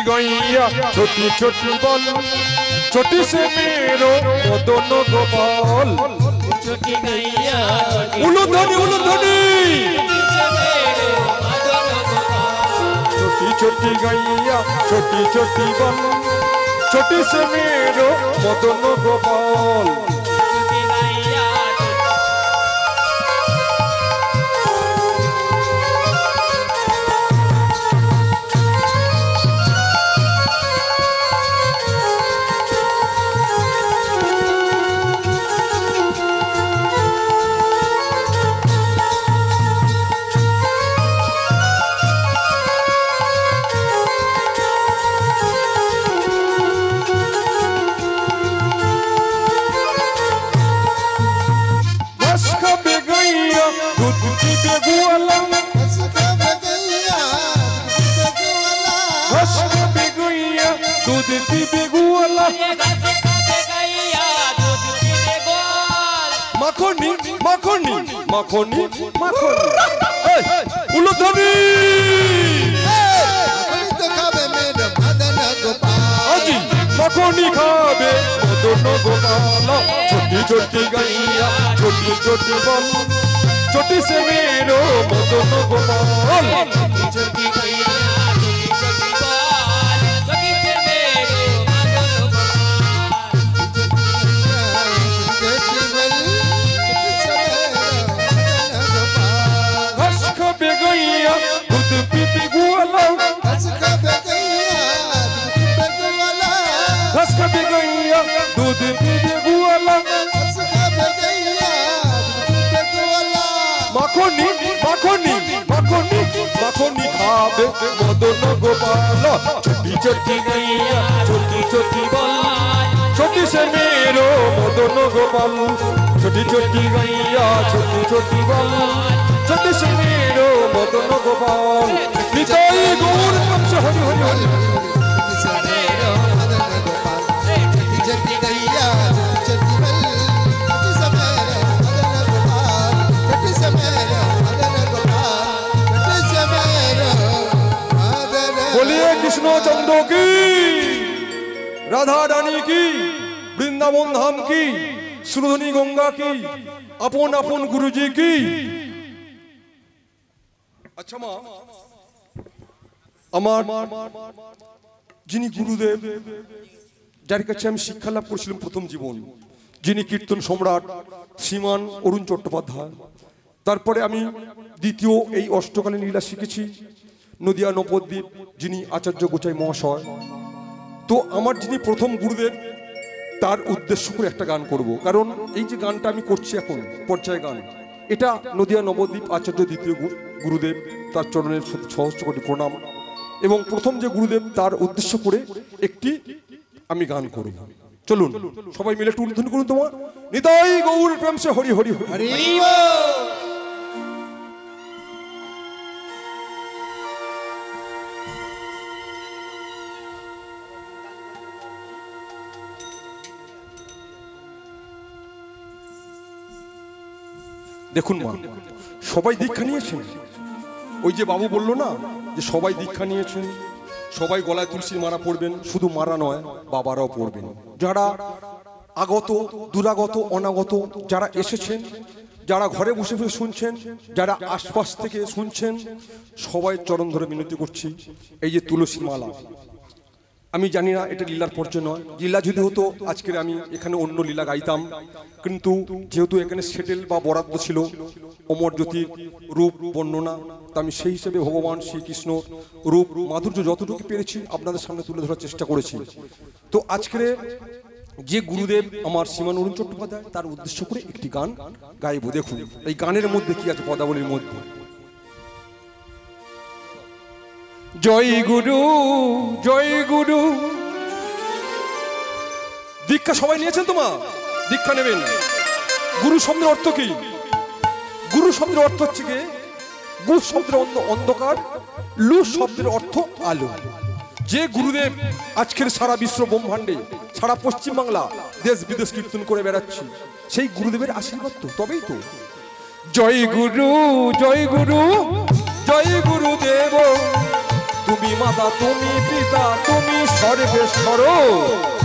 गैया छोटी छोटी बल छोटी से मेरो मदन गोपाल छोटी गैया उलुध्वनि उलुध्वनि छोटी छोटी गैया छोटी छोटी बल छोटी से मेरो मदन गोपाल छोटी गैया दूध पीबे गोवाला माखनी माखनी माखनी माखनी उलुध्वनि আজি মাখনি খাবে মদন গোপাল छोटी छोटी गैया छोटी छोटी बल छोटी से मेरो मदन गोपाल छोटी गैया छोटी छोटी बाल छोटी से मेरो मदन गोपाल घास खाबे गैया दूध पीबे गोवाला घास खाबे गैया दूध पीबे गोवाला माखनी माखनी माखनी माखनी खाबे मदन गोपाल छोटी छोटी गैया छोटी छोटी बल छोटी से मेरो मदन गोपाल छोटी छोटी गैया छोटी छोटी बल छोटी से मेरो मदन गोपाल निताई गौर कम से हरि हरि हरि बोलिए कृष्ण चंद्र की राधा रानी की वृंदावन धाम की सुरधनी गंगा की अपन अपन गुरु जी की अच्छा माँ আমার যিনি গুরুদেব যার কাছে আমি শিক্ষা লাভ করেছিলাম প্রথম জীবন যিনি কীর্তন সম্রাট শ্রীমান অরুণ চট্টোপাধ্যায় তারপরে আমি দ্বিতীয় এই অষ্টকালীন লীলা শিখেছি নদিয়া নবদ্বীপ যিনি আচার্য গোচাই মহাশয় তো আমার যিনি প্রথম গুরুদেব তার উদ্দেশ্য করে একটা গান করব কারণ এই যে গানটা আমি করছি এখন পর্যায় গান এটা নদিয়া নবদ্বীপ আচার্য দ্বিতীয় গুরুদেব তার চরণের সহস্র কোটি প্রণাম এবং প্রথম যে গুরুদেব তার উদ্দেশ্য করে একটি আমি গান করব চলুন সবাই মিলে একটু উল্লেখ করুন তোমার নিতাই গৌর প্রেম সে হরি হরি হরি দেখুন মা সবাই দীক্ষা নিয়েছেন ওই যে বাবু বলল না যে সবাই দীক্ষা নিয়েছেন সবাই গলায় তুলসীর মালা পড়বেন শুধু মারা নয় বাবারাও পড়বেন যারা আগত দুরাগত অনাগত যারা এসেছেন যারা ঘরে বসে বসে শুনছেন যারা আশপাশ থেকে শুনছেন সবাই চরণ ধরে বিনতি করছি এই যে তুলসী মালা আমি জানি না এটা লীলার পর্যায়ে নয় লীলা যদি হতো আজকের আমি এখানে অন্য লীলা গাইতাম কিন্তু যেহেতু এখানে সেটেল বা বরাদ্দ ছিল অমর জ্যোতির রূপ বর্ণনা তা আমি সেই হিসেবে ভগবান শ্রীকৃষ্ণ রূপ মাধুর্য যতটুকু পেরেছি আপনাদের সামনে তুলে ধরার চেষ্টা করেছি তো আজকের যে গুরুদেব আমার শ্রীমান অরুণ চট্টোপাধ্যায় তার উদ্দেশ্য করে একটি গান গাইব দেখুন এই গানের মধ্যে কি আছে পদাবলীর মধ্যে জয় গুরু দীক্ষা সবাই নিয়েছেন তোমা দীক্ষা নেবেন গুরু শব্দের অর্থ কি গুরু শব্দের অর্থ হচ্ছে কি গু শব্দের অন্ধকার লু শব্দের অর্থ আলো যে গুরুদেব আজকের সারা বিশ্ব ব্রহ্মাণ্ডে সারা পশ্চিম বাংলা দেশ বিদেশ কীর্তন করে বেড়াচ্ছে সেই গুরুদেবের আশীর্বাদ তো তবেই তো জয় গুরু জয় গুরুদেব তুমি মাতা তুমি পিতা তুমি সর্বেশ্বর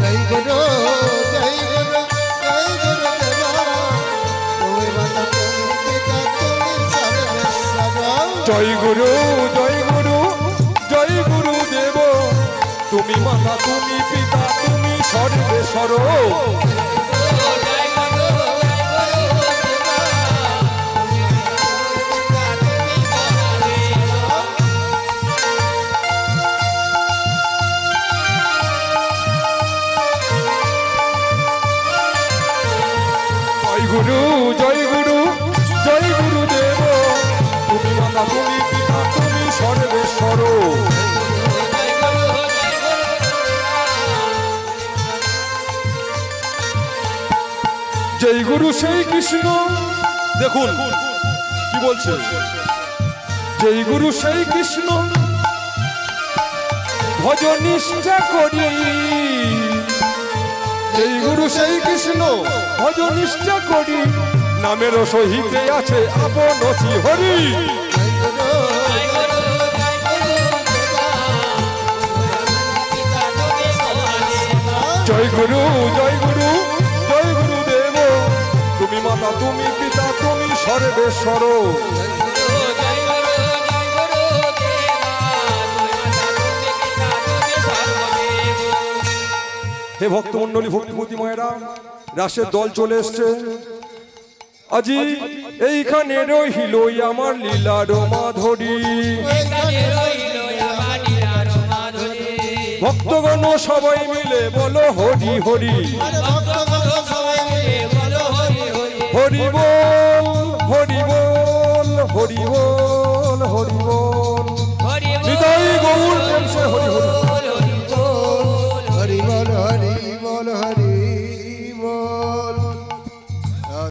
জয় গুরু জয় গুরু জয় গুরু দেবা তুমি মাতা তুমি পিতা তুমি সর্বেশ্বর জয় গুরু জয় গুরু জয় গুরু দেব তুমি মাতা তুমি পিতা তুমি সর্বেশ্বর গুরু জয় গুরু জয় গুরু দেব তুমি মাতা তুমি পিতা তুমি সর্বেশ্বর জয় গুরু সেই কৃষ্ণ দেখুন কি বলছে জয় গুরু সেই কৃষ্ণ ভজ নিষ্ঠা করি এই গুরু সেই কৃষ্ণ ভজ নিষ্ঠা করি নামের সহিতে আছে আপন হরি জয় গুরু জয় গুরু জয় গুরু দেব তুমি মাতা তুমি পিতা তুমি সর্বেশ্বর হে ভক্তমন্ডলী ভক্তিমতী মায়েরা রাসের দল চলে এসছে আজি এইখানে রহিল আমার লীলার মাধুরী ভক্তগণ সবাই মিলে বলো হরি হরি হরি বল হরি বল হরি বল